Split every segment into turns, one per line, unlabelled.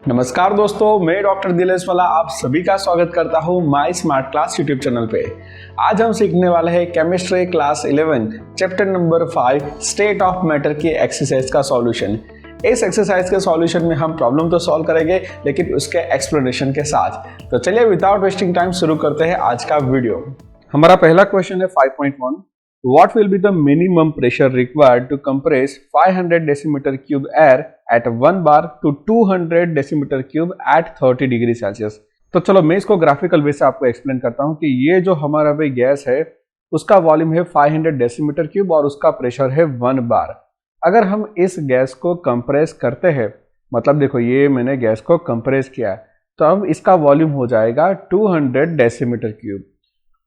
नमस्कार दोस्तों, मैं डॉक्टर दिलेश वाला आप सभी का स्वागत करता हूँ माई स्मार्ट क्लास यूट्यूब चैनल पे। आज हम सीखने वाले हैं chemistry class 11 chapter number 5 state of matter की एक्सरसाइज का सॉल्यूशन। इस एक्सरसाइज के सॉल्यूशन में हम प्रॉब्लम तो सॉल्व करेंगे लेकिन उसके एक्सप्लेनेशन के साथ। तो चलिए विदाउट वेस्टिंग टाइम शुरू करते हैं आज का वीडियो। हमारा पहला क्वेश्चन है 5.1। What will be the minimum pressure required to compress 500 decimeter cube air at 1 bar to 200 decimeter cube at 30 degree Celsius. तो चलो मैं इसको ग्राफिकल वे से आपको एक्सप्लेन करता हूँ कि ये जो हमारा भाई गैस है उसका वॉल्यूम है 500 डेसीमीटर क्यूब और उसका प्रेशर है 1 बार। अगर हम इस गैस को कंप्रेस करते हैं, मतलब देखो ये मैंने गैस को कंप्रेस किया है, तो अब इसका वॉल्यूम हो जाएगा 200 डेसीमीटर क्यूब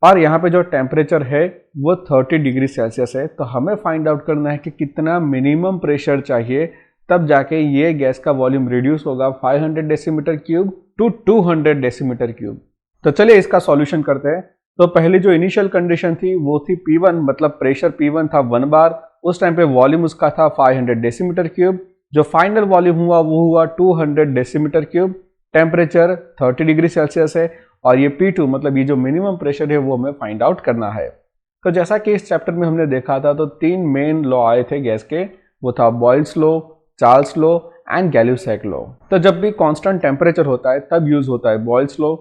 और यहाँ पे जो टेम्परेचर है वो 30 डिग्री सेल्सियस है। तो हमें फाइंड आउट करना है कि कितना मिनिमम प्रेशर चाहिए तब जाके ये गैस का वॉल्यूम रिड्यूस होगा 500 decimetre cube two 200 decimetre cube. तो चलिए इसका सॉल्यूशन करते हैं। तो पहले जो इनिशियल कंडीशन थी वो थी P1, मतलब प्रेशर P1 था 1 बार, उस टाइम पे वॉल्यूम उसका था 500 डेसीमीटर क्यूब। जो फाइनल वॉल्यूम हुआ वो हुआ 200 decimetre cube, temperature 30 degree Celsius है और ये P2 मतलब ये जो मिनिमम प्रेशर है वो हमें फाइंड आउट करना है। तो जैसा कि इस चैप्टर में हमने देखा था तो 3 मेन लॉ आए थे गैस के, वो था Boyle's law, Charles law and Gay Lussac law. तो जब भी कांस्टेंट टेम्परेचर होता है तब यूज होता है बॉयल्स लॉ,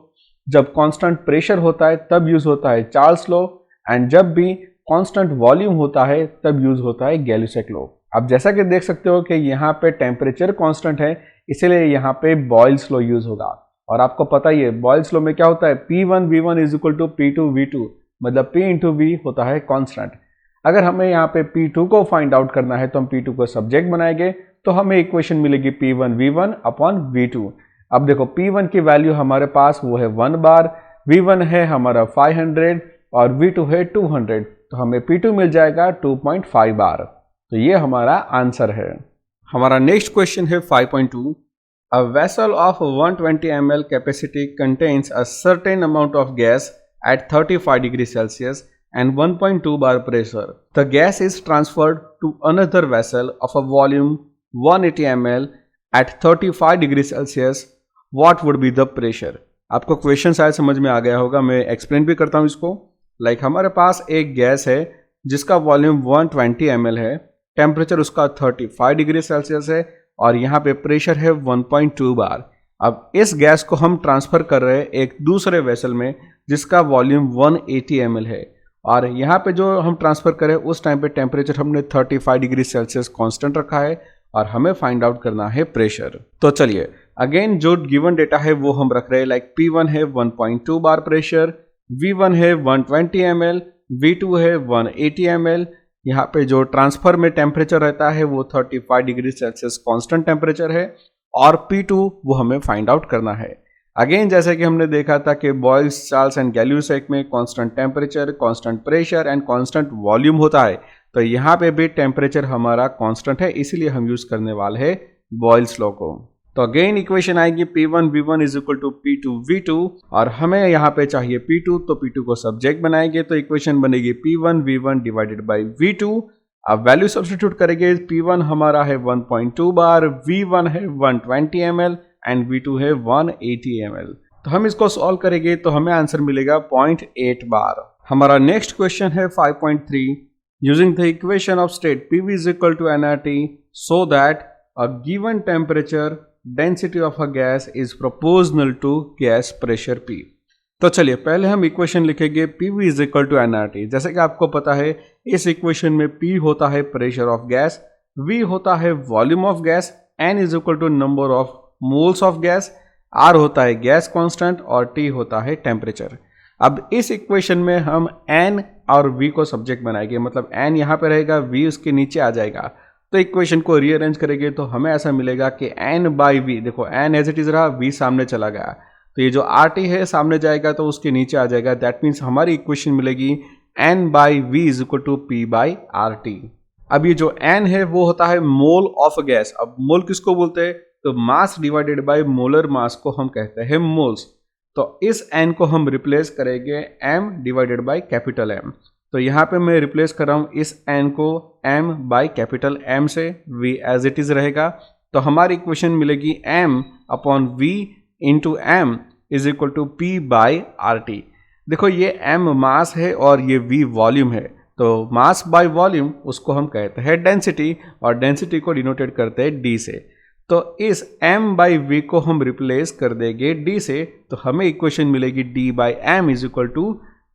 जब कांस्टेंट प्रेशर होता है तब यूज होता है चार्ल्स लॉ एंड जब भी कांस्टेंट वॉल्यूम होता है तब यूज होता है गैल्यूसेक लॉ। अब जैसा कि देख सकते हो कि यहाँ पे टेम्परेचर कांस्टेंट है इसलिए यहाँ पे बॉयल्स लॉ यूज होगा। और आपको पता ही है बॉयल्स लॉ में क्या होता है, P1 V1 is equal to P2 V2, मतलब P इंटू V होता है कांस्टेंट। अगर हमें यहाँ पे P2 को फाइंड आउट करना है तो हम P2 को सब्जेक्ट बनाएंगे तो हमें इक्वेशन मिलेगी P1 V1 अपॉन V2। अब देखो P1 की वैल्यू हमारे पास वो है 1 बार, V1 है हमारा 500 और V2 है 200, तो हमें P2 मिल जाएगा 2.5 बार। तो ये हमारा आंसर है। हमारा नेक्स्ट क्वेश्चन है 5.2। A vessel of 120 ml capacity contains a certain amount of gas at 35 degrees Celsius and 1.2 bar pressure. The gas is transferred to another vessel of a volume 180 ml at 35 degrees Celsius. What would be the pressure? आपको question शायद समझ में आ गया होगा, मैं explain भी करता हूँ इसको। हमारे पास एक गैस है जिसका वॉल्यूम 120 ml है, टेम्परेचर उसका 35 डिग्री सेल्सियस है और यहाँ पे प्रेशर है 1.2 बार। अब इस गैस को हम ट्रांसफर कर रहे हैं एक दूसरे वेसल में जिसका वॉल्यूम 180 ml है और यहाँ पे जो हम ट्रांसफर करें उस टाइम पे टेम्परेचर हमने 35 डिग्री सेल्सियस कांस्टेंट रखा है और हमें फाइंड आउट करना है प्रेशर। तो चलिए अगेन जो गिवन डेटा है वो हम रख रहे हैं। P1 है 1.2 बार प्रेशर, V1 है 120 ml, V2 है 180 ml। यहाँ पे जो ट्रांसफर में टेम्परेचर रहता है वो 35 डिग्री सेल्सियस कांस्टेंट टेम्परेचर है और P2 वो हमें फाइंड आउट करना है। अगेन जैसे कि हमने देखा था कि बॉयल्स, चार्ल्स एंड गैल्यूसेक में constant temperature, constant pressure and constant volume होता है, तो यहाँ पे भी टेम्परेचर हमारा कांस्टेंट है, इसीलिए हम यूज करने वाले हैं बॉयल्स लॉ को। तो अगेन इक्वेशन आएगी P1 V1 is equal to P2 V2 और हमें यहाँ पे चाहिए P2, तो P2 को सब्जेक्ट बनाएंगे तो इक्वेशन बनेगी P1 V1 divided by V2। अब वैल्यू सब्स्टिट्यूट करेंगे, P1 हमारा है 1.2 बार, V1 है 120 ml एंड V2 है 180 ml। तो हम इसको सॉल्व करेंगे तो हमें आंसर मिलेगा 0.8 बार। हमारा नेक्स्ट क्वेश्चन है 5.3। Using the equation of state PV is equal to nRT so that a given temperature density of a gas is proportional to gas pressure P। तो चलिए पहले हम इक्वेशन लिखेंगे PV is equal to nRT। जैसे कि आपको पता है इस इक्वेशन में P होता है प्रेशर ऑफ गैस, V होता है volume of gas, N is equal to number of moles of gas, R होता है गैस कांस्टेंट और T होता है टेम्परेचर। अब इस इक्वेशन में हम N और V को सब्जेक्ट बनाएंगे, मतलब N यहाँ पे रहेगा, V उसके नीचे आ जाएगा। तो इक्वेशन को रीअरेंज करेंगे तो हमें ऐसा मिलेगा कि N बाई V, देखो N एज इट इज रहा, V सामने चला गया, तो ये जो RT है सामने जाएगा तो उसके नीचे आ जाएगा। दैट मीन्स हमारी इक्वेशन मिलेगी N by V is equal to P by RT। अब ये जो N है वो होता है मोल ऑफ गैस। अब मोल किसको बोलते हैं, तो mass divided by molar mass को हम कहते हैं मोल्स। तो इस N को हम रिप्लेस करेंगे M divided by capital M। तो यहाँ पे मैं रिप्लेस कर रहा हूँ इस N को M बाई कैपिटल M से, V एज इट इज रहेगा तो हमारी इक्वेशन मिलेगी m upon v into m is equal to p by R T. देखो ये m मास है और ये v वॉल्यूम है, तो मास बाय वॉल्यूम उसको हम कहते हैं डेंसिटी, और डेंसिटी को डिनोटेट करते हैं d से। तो इस m बाई v को हम रिप्लेस कर देंगे d से, तो हमें इक्वेशन मिलेगी d by m is equal to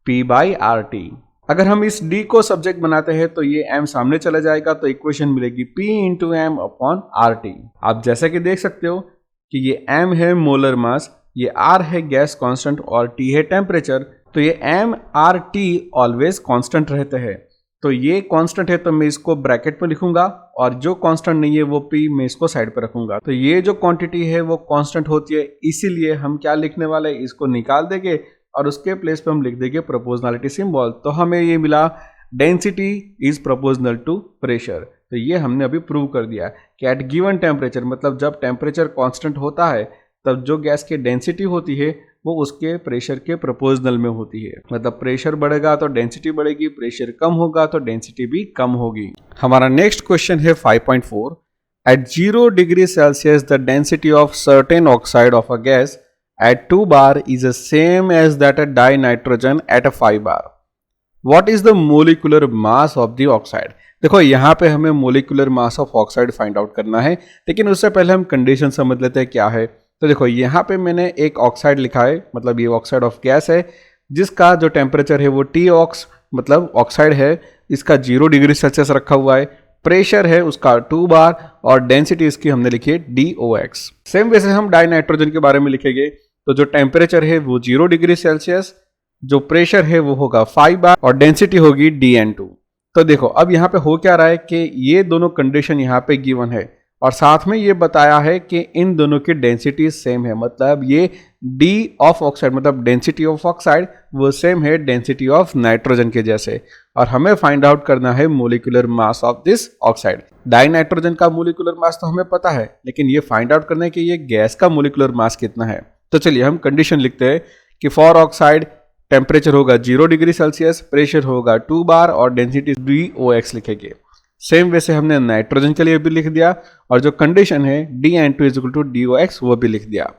p by R T. अगर हम इस d को सब्जेक्ट बनाते हैं तो ये m सामने चला जाएगा, तो इक्वेशन मिलेगी p into M upon R T. आप जैसा कि देख सकते हो कि ये m है मोलर मास, ये r है गैस कांस्टेंट और t है टेम्परेचर, तो ये m r t always constant रहते हैं। तो ये कांस्टेंट है तो मैं इसको ब्रैकेट में लिखूंगा, और जो कांस्टेंट नहीं है वो p मैं इसको साइड पर रखूंगा। तो ये जो क्वांटिटी है वो कांस्टेंट होती है, इसीलिए हम क्या लिखने वाले हैं, इसको निकाल देंगे और उसके प्लेस पे हम लिख देंगे प्रोपोर्शनलिटी सिंबल। तो हमें ये मिला density is proportional to pressure. तो ये हमने अभी प्रूव कर दिया कि एट गिवन टेम्परेचर, मतलब जब टेम्परेचर कांस्टेंट होता है तब जो गैस की डेंसिटी होती है वो उसके प्रेशर के प्रोपोर्शनल में होती है। मतलब प्रेशर बढ़ेगा तो डेंसिटी बढ़ेगी, प्रेशर कम होगा तो डेंसिटी भी कम होगी। हमारा नेक्स्ट क्वेश्चन है 5.4। At 0 degree Celsius the density of certain oxide of a gas at 2 bar is the same as that at dinitrogen at a 5 bar. What is the molecular mass of the oxide? देखो यहाँ पे हमें molecular mass of oxide find out करना है, लेकिन उससे पहले हम कंडीशन समझ लेते हैं क्या है। तो देखो यहाँ पे मैंने एक ऑक्साइड लिखा है, मतलब ये ऑक्साइड ऑफ गैस है जिसका जो टेम्परेचर है वो टी ऑक्स मतलब ऑक्साइड है, इसका 0 डिग्री सेल्सियस रखा हुआ है, प्रेशर है उसका 2 बार और डेंसिटी इसकी हमने लिखी है DOX। सेम वैसे हम डाइनाइट्रोजन के बारे में लिखेंगे, तो जो टेम्परेचर है वो 0 डिग्री सेल्सियस, जो प्रेशर है वो होगा 5 बार और डेंसिटी होगी DN2। तो देखो अब यहाँ पे हो क्या रहा है कि ये दोनों कंडीशन यहाँ पे गिवन है और साथ में ये बताया है कि इन दोनों की डेंसिटी सेम है, मतलब ये D ऑफ ऑक्साइड मतलब डेंसिटी ऑफ ऑक्साइड वो सेम है डेंसिटी ऑफ नाइट्रोजन के जैसे, और हमें फाइंड आउट करना है molecular mass of this oxide. Dinitrogen का मोलिकुलर मास तो हमें पता है, लेकिन ये फाइंड आउट करना है कि ये गैस का मोलिकुलर मास कितना है। तो चलिए हम कंडीशन लिखते हैं कि फॉर ऑक्साइड टेम्परेचर होगा 0 डिग्री सेल्सियस, प्रेशर होगा 2 बार और डेंसिटी DOX लिखेंगे। सेम वैसे हमने नाइट्रोजन के लिए भी लिख दिया और जो कंडीशन है DN2 is equal to DOX वो भी लिख दिया।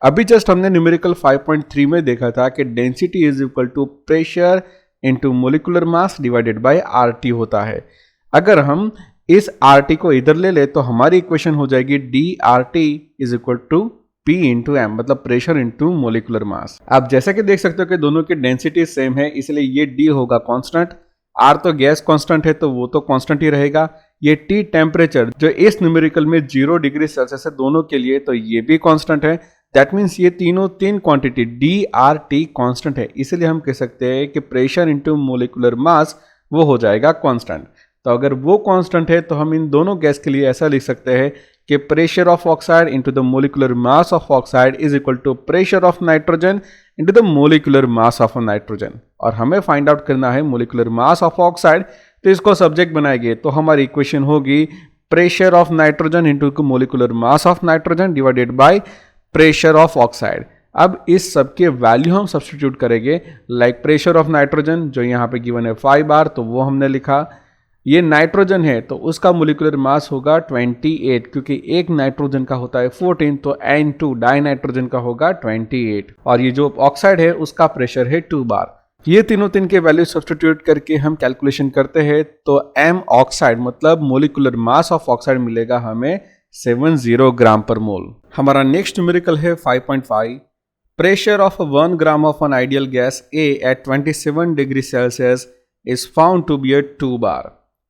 अभी जस्ट हमने न्यूमेरिकल 5.3 में देखा था कि density is equal to pressure into molecular mass divided by RT होता है। अगर हम इस RT को इधर ले ले तो हमारी इक्वेशन हो जाएगी DRT is equal to P into M मतलब प्रेशर इंटू मोलिकुलर मास। आप जैसा कि देख सकते हो कि दोनों की डेंसिटी सेम है, इसलिए ये D होगा कांस्टेंट, R तो गैस कांस्टेंट है तो वो तो कांस्टेंट ही रहेगा। ये T टेम्परेचर जो इस न्यूमेरिकल में 0 डिग्री सेल्सियस है दोनों के लिए, तो ये भी कांस्टेंट है। दैट मीन्स ये तीन क्वांटिटी DRT कांस्टेंट है, इसलिए हम कह सकते हैं कि प्रेशर इंटू मोलिकुलर मास वो हो जाएगा कांस्टेंट। तो अगर वो कांस्टेंट है तो हम इन दोनों गैस के लिए ऐसा लिख सकते हैं कि pressure of oxide into the molecular mass of oxide is equal to pressure of nitrogen into the molecular mass of nitrogen. और हमें फाइंड आउट करना है मोलिकुलर मास ऑफ ऑक्साइड, तो इसको सब्जेक्ट बनाएंगे तो हमारी इक्वेशन होगी pressure of nitrogen into molecular mass of nitrogen divided by pressure of oxide. अब इस सब के वैल्यू हम सब्सटीट्यूट करेंगे, लाइक प्रेशर ऑफ नाइट्रोजन जो यहाँ पे गिवन है 5 बार तो वो हमने लिखा, ये नाइट्रोजन है तो उसका मोलिकुलर मास होगा 28 क्योंकि एक नाइट्रोजन का होता है 14, तो N2 डाइनाइट्रोजन का होगा 28, और ये जो ऑक्साइड है उसका प्रेशर है 2 बार। ये तीनों के वैल्यू सब्सटीट्यूट करके हम कैलकुलेशन करते हैं तो M ऑक्साइड मतलब मोलिकुलर मास ऑफ ऑक्साइड मिलेगा हमें 70 ग्राम पर मोल। हमारा नेक्स्ट न्यूमेरिकल है 5.5। Pressure of 1 gram of an ideal gas A at 27 degree Celsius is found to be at 2 bar.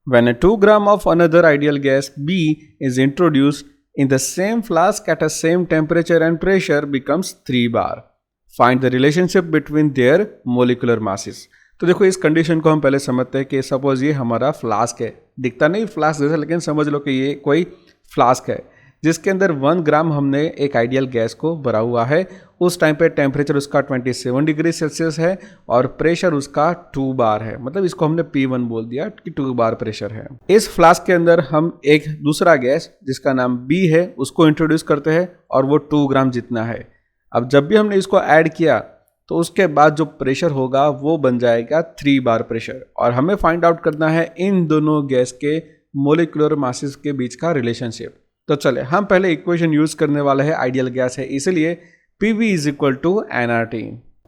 When a 2 gram of another ideal gas B is introduced in the same flask at a same temperature and pressure becomes 3 bar. Find the relationship between their molecular masses. तो देखो इस condition को हम पहले समझते हैं कि suppose ये हमारा फ्लास्क है, दिखता नहीं फ्लास्क जैसा लेकिन समझ लो कि ये कोई फ्लास्क है जिसके अंदर 1 ग्राम हमने एक आइडियल गैस को भरा हुआ है। उस टाइम पे टेम्परेचर उसका 27 डिग्री सेल्सियस है और प्रेशर उसका 2 बार है, मतलब इसको हमने P1 बोल दिया कि 2 बार प्रेशर है। इस फ्लास्क के अंदर हम एक दूसरा गैस जिसका नाम B है उसको इंट्रोड्यूस करते हैं और वो 2 ग्राम जितना है। अब जब भी हमने इसको ऐड किया तो उसके बाद जो प्रेशर होगा वो बन जाएगा 3 बार प्रेशर, और हमें फाइंड आउट करना है इन दोनों गैस के मोलिकुलर मासेस के बीच का रिलेशनशिप। तो चले हम पहले इक्वेशन यूज करने वाला है, आइडियल गैस है इसलिए PV is equal to nRT।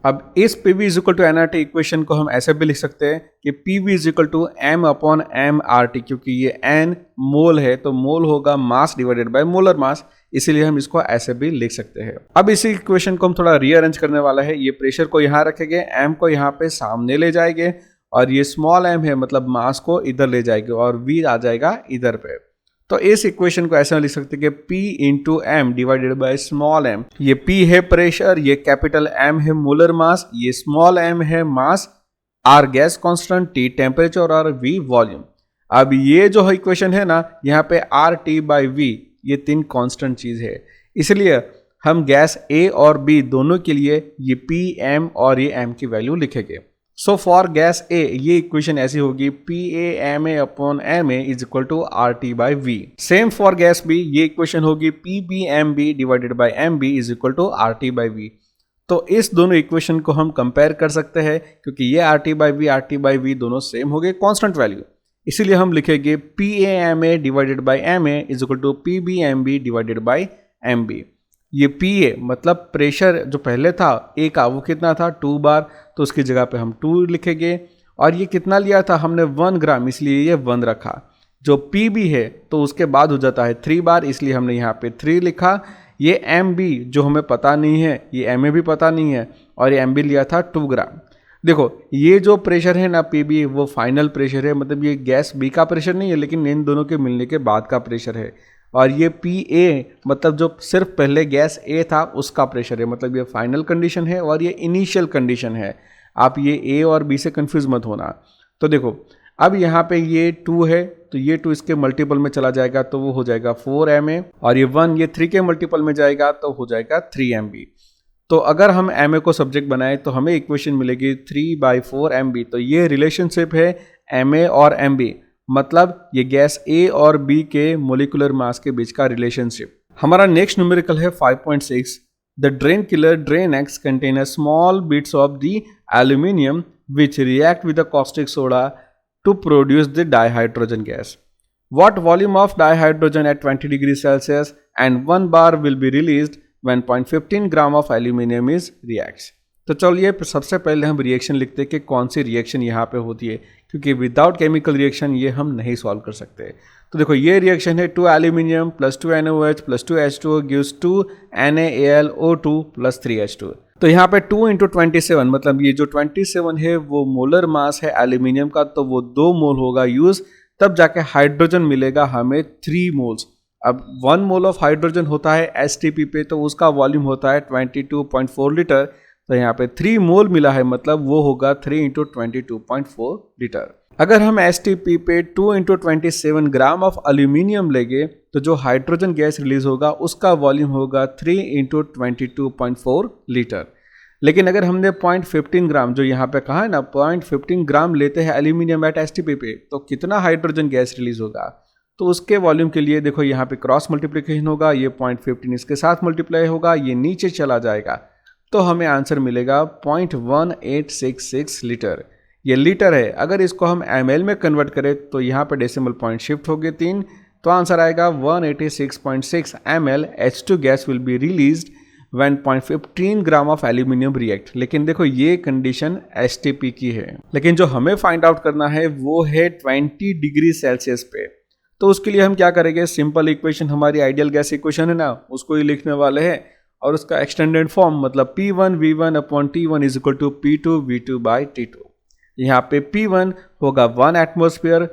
अब इस PV is equal to nRT equation को हम ऐसे भी लिख सकते हैं कि PV is equal to m upon mRT, क्योंकि ये n मोल है तो मोल होगा mass divided by molar mass, इसीलिए हम इसको ऐसे भी लिख सकते हैं। अब इसी इक्वेशन को हम थोड़ा रीअरेंज करने वाला है। ये प्रेशर को यहाँ रखेंगे, m को यहाँ पे सामने ले जाएंगे और ये स्मॉल m है मतलब मास को इधर ले जाएंगे और v आ जाएगा इधर पे। तो इस इक्वेशन को ऐसे लिख सकते हैं कि P into M divided by small m। ये P है प्रेशर, ये कैपिटल M है मोलर मास, ये स्मॉल m है mass, R gas constant, T temperature और V वॉल्यूम। अब ये जो इक्वेशन है ना, यहाँ पे RT बाई V ये 3 कांस्टेंट चीज है, इसलिए हम गैस A और B दोनों के लिए ये P, M और ये M की वैल्यू लिखेंगे। सो फॉर गैस A ये इक्वेशन ऐसी होगी PA upon MA is equal to RT by V। Same for gas B ये इक्वेशन होगी PBMB divided by MB is equal to RT by V। तो इस दोनों इक्वेशन को हम कंपेयर कर सकते हैं क्योंकि ये RT बाई V दोनों सेम हो गए कांस्टेंट वैल्यू, इसीलिए हम लिखेंगे PAMA divided by MA is equal to PBMB divided by MB। ये PA मतलब प्रेशर जो पहले था A का वो कितना था 2 बार, तो उसकी जगह पे हम 2 लिखेंगे। और ये कितना लिया था हमने 1 ग्राम, इसलिए ये 1 रखा। जो PB है तो उसके बाद हो जाता है 3 बार, इसलिए हमने यहाँ पे 3 लिखा। ये MB जो हमें पता नहीं है, ये MA भी पता नहीं है, और ये MB लिया था 2 ग्राम। देखो ये जो प्रेशर है ना PB वो फाइनल प्रेशर है, मतलब ये गैस B का प्रेशर नहीं है लेकिन इन दोनों के मिलने के बाद का प्रेशर है। और ये PA मतलब जो सिर्फ पहले गैस A था उसका प्रेशर है, मतलब ये फाइनल कंडीशन है और ये इनिशियल कंडीशन है। आप ये A और B से कंफ्यूज मत होना। तो देखो अब यहाँ पे ये 2 है तो ये 2 इसके मल्टीपल में चला जाएगा तो वो हो जाएगा 4MA, और ये 1 ये 3 के मल्टीपल में जाएगा तो हो जाएगा 3MB। तो अगर हम MA को सब्जेक्ट बनाए तो हमें इक्वेशन मिलेगी 3/4MB। तो ये रिलेशनशिप है MA और MB, मतलब ये गैस A और B के मोलिकुलर मास के बीच का रिलेशनशिप। हमारा नेक्स्ट न्यूमेरिकल है 5.6। The drain killer drain X contain small bits of the aluminium which react with the caustic soda to produce the dihydrogen gas. What volume of dihydrogen at 20 degrees Celsius and 1 bar will be released when 0.15 gram of aluminium is reacts. तो चलिए सबसे पहले हम reaction लिखते हैं कि कौन सी reaction यहाँ पे होती है, क्योंकि विदाउट केमिकल रिएक्शन ये हम नहीं सॉल्व कर सकते। तो देखो ये रिएक्शन है 2 aluminium plus 2 NaOH plus 2 H2O gives 2 NaAlO2 plus 3 H2। तो यहाँ पे 2 × 27 मतलब ये जो 27 है वो मोलर मास है एल्यूमिनियम का, तो वो 2 मोल होगा यूज, तब जाके हाइड्रोजन मिलेगा हमें 3 मोल्स। अब 1 मोल ऑफ हाइड्रोजन होता है STP पे तो उसका वॉल्यूम होता है 22.4 लीटर, तो यहाँ पे 3 मोल मिला है मतलब वो होगा 3 × 22.4 लीटर। अगर हम STP पे 2 × 27 ग्राम ऑफ एल्यूमिनियम लेंगे तो जो हाइड्रोजन गैस रिलीज होगा उसका वॉल्यूम होगा 3 × 22.4 लीटर। लेकिन अगर हमने 0.15 ग्राम जो यहाँ पे कहा है ना 0.15 ग्राम लेते हैं एल्यूमिनियम एट STP पे, तो कितना हाइड्रोजन गैस रिलीज होगा। तो उसके वॉल्यूम के लिए देखो यहाँ पे क्रॉस मल्टीप्लिकेशन होगा, ये 0.15 इसके साथ मल्टीप्लाई होगा, ये नीचे चला जाएगा, तो हमें आंसर मिलेगा 0.1866 लीटर। ये लीटर है। अगर इसको हम ml में कन्वर्ट करें तो यहाँ पे डेसिमल पॉइंट शिफ्ट हो गए 3, तो आंसर आएगा 186.6 ml H2 gas will be released when 0.15 gram of aluminium react. लेकिन देखो ये कंडीशन STP की है, लेकिन जो हमें फाइंड आउट करना है वो है 20 डिग्री सेल्सियस पे। तो उसके लिए हम क्या करेंगे, सिंपल इक्वेशन हमारी आइडियल गैस इक्वेशन है ना उसको ही लिखने वाले हैं, और उसका एक्सटेंडेड फॉर्म मतलब P1 V1 upon T1 is equal to P2 V2 by T2। यहाँ पे P1 होगा 1 एटमोस्फेयर,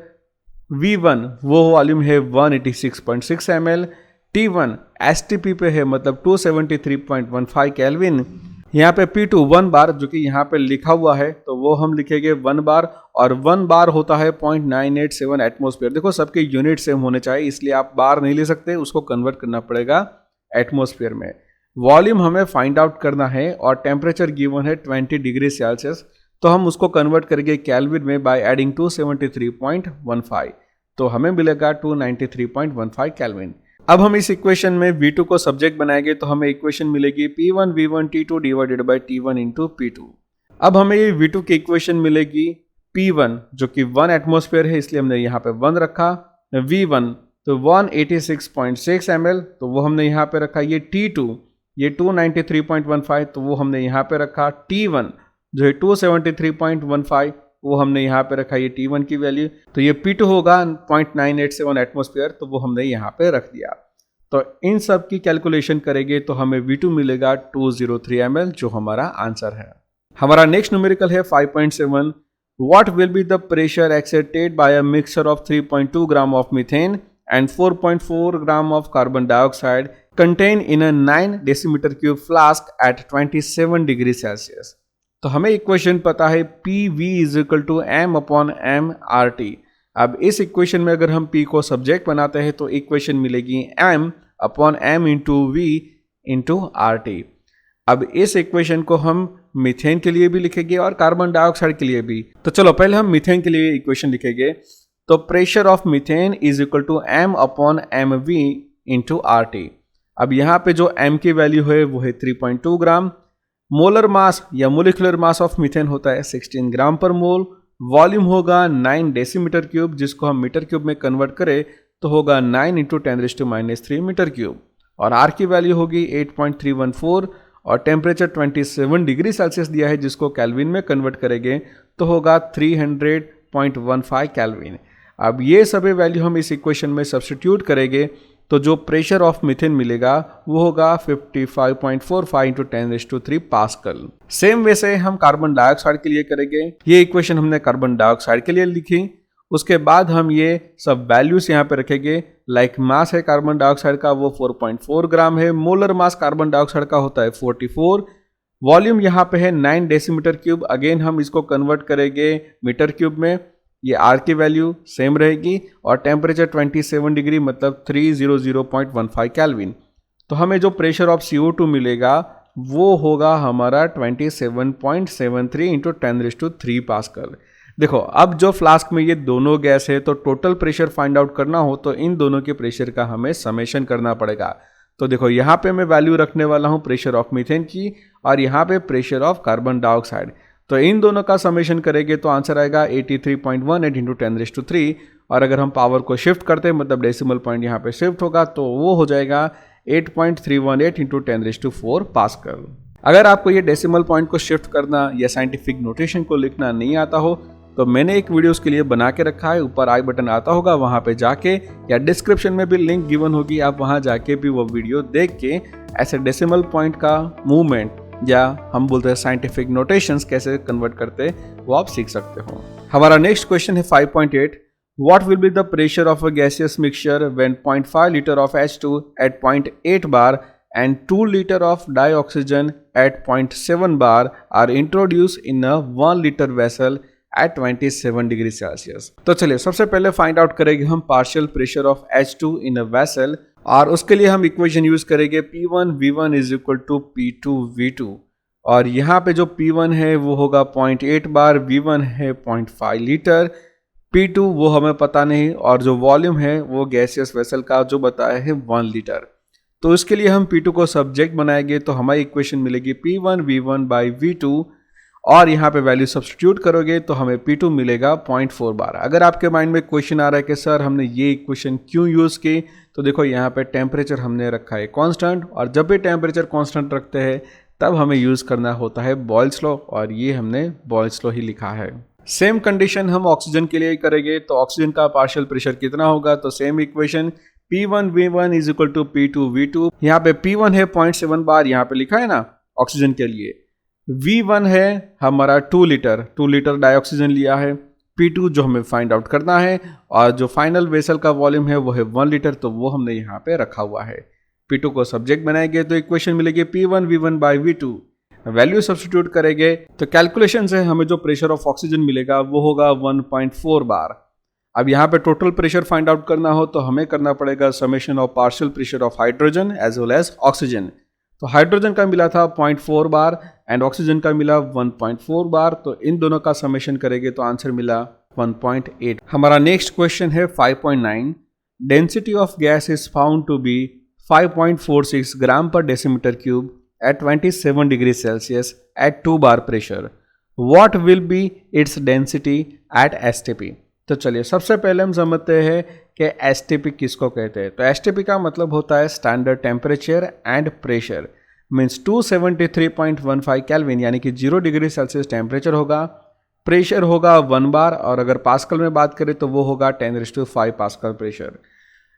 V1 वो वॉल्यूम है 186.6 ml, T1 STP पे है मतलब 273.15 केल्विन। यहाँ पे P2 1 बार जो कि यहाँ पे लिखा हुआ है तो वो हम लिखेंगे 1 बार, और 1 बार होता है 0.987 एटमोस्फेयर। देखो सबके यूनिट सेम होने चाहिए इसलिए आप बार नहीं ले सकते, उसको कन्वर्ट करना पड़ेगा एटमोस्फेयर में। वॉल्यूम हमें फाइंड आउट करना है और टेम्परेचर गिवन है 20 डिग्री सेल्सियस, तो हम उसको कन्वर्ट करेंगे केल्विन में बाय एडिंग 273.15, तो हमें मिलेगा 293.15 केल्विन। अब हम इस इक्वेशन में V2 को सब्जेक्ट बनाएंगे तो हमें इक्वेशन मिलेगी P1 V1 T2 divided by T1 into P2। अब हमें ये V2 की इक्वेशन मिलेगी P1 जो कि 1 एटमोस्फेयर है इसलिए हमने यहाँ पे 1 रखा, V1 तो 186.6 ml, तो वो हमने यहाँ पे रखा। ये T2 ये 293.15, तो वो हमने यहाँ पे रखा। T1 जो है 273.15, वो हमने यहाँ पे रखा, ये T1 की वैल्यू। तो ये P2 होगा 0.987 एटमॉस्फेयर, तो वो हमने यहाँ पे रख दिया। तो इन सब की कैलकुलेशन करेंगे तो हमें V2 मिलेगा 203 ml, जो हमारा आंसर है। हमारा नेक्स्ट न्यूमेरिकल है 5.7। What will be the pressure exerted by a mixture of 3.2 gram of methane and 4.4 gram of carbon dioxide contained in a 9 decimeter cube flask at 27 degree Celsius? तो हमें equation पता है PV is equal to M upon M RT। अब इस equation में अगर हम P को सब्जेक्ट बनाते हैं तो इक्वेशन मिलेगी M upon M into V into RT। अब इस इक्वेशन को हम मीथेन के लिए भी लिखेंगे और कार्बन डाइऑक्साइड के लिए भी। तो चलो पहले हम मीथेन के लिए इक्वेशन लिखेंगे। तो pressure of methane is equal to M upon MV into RT। अब यहाँ पे जो M की वैल्यू है वो है 3.2 ग्राम। मोलर मास या मोलिकुलर मास ऑफ मीथेन होता है 16 ग्राम पर मोल। वॉल्यूम होगा 9 डेसीमीटर क्यूब, जिसको हम मीटर क्यूब में कन्वर्ट करें तो होगा 9 इंटू 10⁻³ मीटर क्यूब। और R की वैल्यू होगी 8.314 और टेम्परेचर 27 डिग्री सेल्सियस दिया है, जिसको केल्विन में कन्वर्ट करेंगे तो होगा 300.15 केल्विन। अब ये सभी वैल्यू हम इस इक्वेशन में सब्स्टिट्यूट करेंगे तो जो प्रेशर ऑफ मीथेन मिलेगा वो होगा 55.45 इंटू 10⁻³ पास्कल। सेम वैसे हम कार्बन डाइऑक्साइड के लिए करेंगे। ये इक्वेशन हमने कार्बन डाइऑक्साइड के लिए लिखी। उसके बाद हम ये सब वैल्यूज यहाँ पे रखेंगे। लाइक मास है कार्बन डाइऑक्साइड का वो 4.4 ग्राम है। मोलर मास कार्बन डाइऑक्साइड का होता है 44। वॉल्यूम यहाँ पे है 9 डेसीमीटर क्यूब। अगेन हम इसको कन्वर्ट करेंगे मीटर क्यूब में। ये R की वैल्यू सेम रहेगी और टेम्परेचर 27 डिग्री मतलब 300.15 केल्विन। तो हमें जो प्रेशर ऑफ CO2 मिलेगा वो होगा हमारा 27.73 इंटू 10⁻³ पास्कल। देखो अब जो फ्लास्क में ये दोनों गैस है तो टोटल प्रेशर फाइंड आउट करना हो तो इन दोनों के प्रेशर का हमें समेशन करना पड़ेगा। तो देखो यहाँ पे मैं वैल्यू रखने वाला हूँ प्रेशर ऑफ मीथेन की और यहाँ पे प्रेशर ऑफ कार्बन डाइऑक्साइड। तो इन दोनों का समेशन करेंगे तो आंसर आएगा 83.18 इंटू 10⁻³ और अगर हम पावर को शिफ्ट करते हैं मतलब डेसिमल पॉइंट यहाँ पे शिफ्ट होगा तो वो हो जाएगा 8.318 इंटू 10⁻⁴ पास्कल। अगर आपको ये डेसिमल पॉइंट को शिफ्ट करना या साइंटिफिक नोटेशन को लिखना नहीं आता हो तो मैंने एक वीडियो उसके लिए बना के रखा है। ऊपर आई बटन आता होगा, वहां पे जाके या डिस्क्रिप्शन में भी लिंक गिवन होगी, आप वहां जाके भी वो वीडियो देख के ऐसे डेसिमल पॉइंट का मूवमेंट या हम बोलते हैं साइंटिफिक नोटेशंस कैसे कन्वर्ट करते वो आप सीख सकते हो। हमारा नेक्स्ट क्वेश्चन है 5.8। What will be the pressure of a gaseous mixture when 0.5 liter of H2 at 0.8 bar and 2 liter of dioxygen at 0.7 bar are introduced in a 1 liter vessel at 27 degree Celsius. तो चलिए सबसे पहले find out करेंगे हम partial pressure of H2 in a vessel और उसके लिए हम इक्वेशन यूज करेंगे P1 V1 is equal to P2 V2 और यहाँ पे जो P1 है वो होगा 0.8 बार, V1 है 0.5 लीटर, P2 वो हमें पता नहीं और जो वॉल्यूम है वो गैसियस वेसल का जो बताया है 1 लीटर। तो इसके लिए हम P2 को सब्जेक्ट बनाएंगे तो हमारी इक्वेशन मिलेगी P1 V1 बाई V2 और यहाँ पे वैल्यू सब्स्टिट्यूट करोगे तो हमें P2 मिलेगा 0.4 बार। अगर आपके माइंड में क्वेश्चन आ रहा है कि सर हमने ये इक्वेशन क्यों यूज़ की, तो देखो यहाँ पे टेम्परेचर हमने रखा है कांस्टेंट और जब भी टेम्परेचर कांस्टेंट रखते हैं तब हमें यूज़ करना होता है बॉयल्स लॉ और ये हमने बॉयल्स लॉ ही लिखा है। सेम कंडीशन हम ऑक्सीजन के लिए करेंगे तो ऑक्सीजन का पार्शियल प्रेशर कितना होगा, तो same equation P1 V1 is equal to P2 V2। यहाँ पे P1 है 0.7 बार, यहाँ पे लिखा है ना ऑक्सीजन के लिए। V1 है हमारा 2 लीटर डाइऑक्सीजन लिया है। P2 जो हमें फाइंड आउट करना है और जो फाइनल वेसल का वॉल्यूम है वो है 1 लीटर, तो वो हमने यहाँ पे रखा हुआ है। P2 को सब्जेक्ट बनाएंगे तो इक्वेशन मिलेगी P1 V1 by V2। Value substitute करेंगे तो कैलकुलेशन से हमें जो प्रेशर ऑफ ऑक्सीजन मिलेगा वो होगा 1.4 बार। अब यहाँ पे टोटल प्रेशर फाइंड आउट करना हो तो हमें करना पड़ेगा summation of partial pressure of hydrogen as well as oxygen. तो हाइड्रोजन का मिला था 0.4 बार एंड ऑक्सीजन का मिला 1.4 बार, तो इन दोनों का समेशन करेंगे तो आंसर मिला 1.8। हमारा नेक्स्ट क्वेश्चन है 5.9। Density of gas is found to be 5.46 gram per decimetre cube at 27 degrees Celsius at 2 bar pressure. What will be its density at STP? तो चलिए सबसे पहले हम समझते हैं कि एसटीपी किसको कहते हैं। तो एसटीपी का मतलब होता है standard temperature and pressure, means 273.15 kelvin, यानी कि 0 डिग्री सेल्सियस टेम्परेचर होगा, प्रेशर होगा 1 बार, और अगर पास्कल में बात करें तो वो होगा 10⁵ pascal pressure.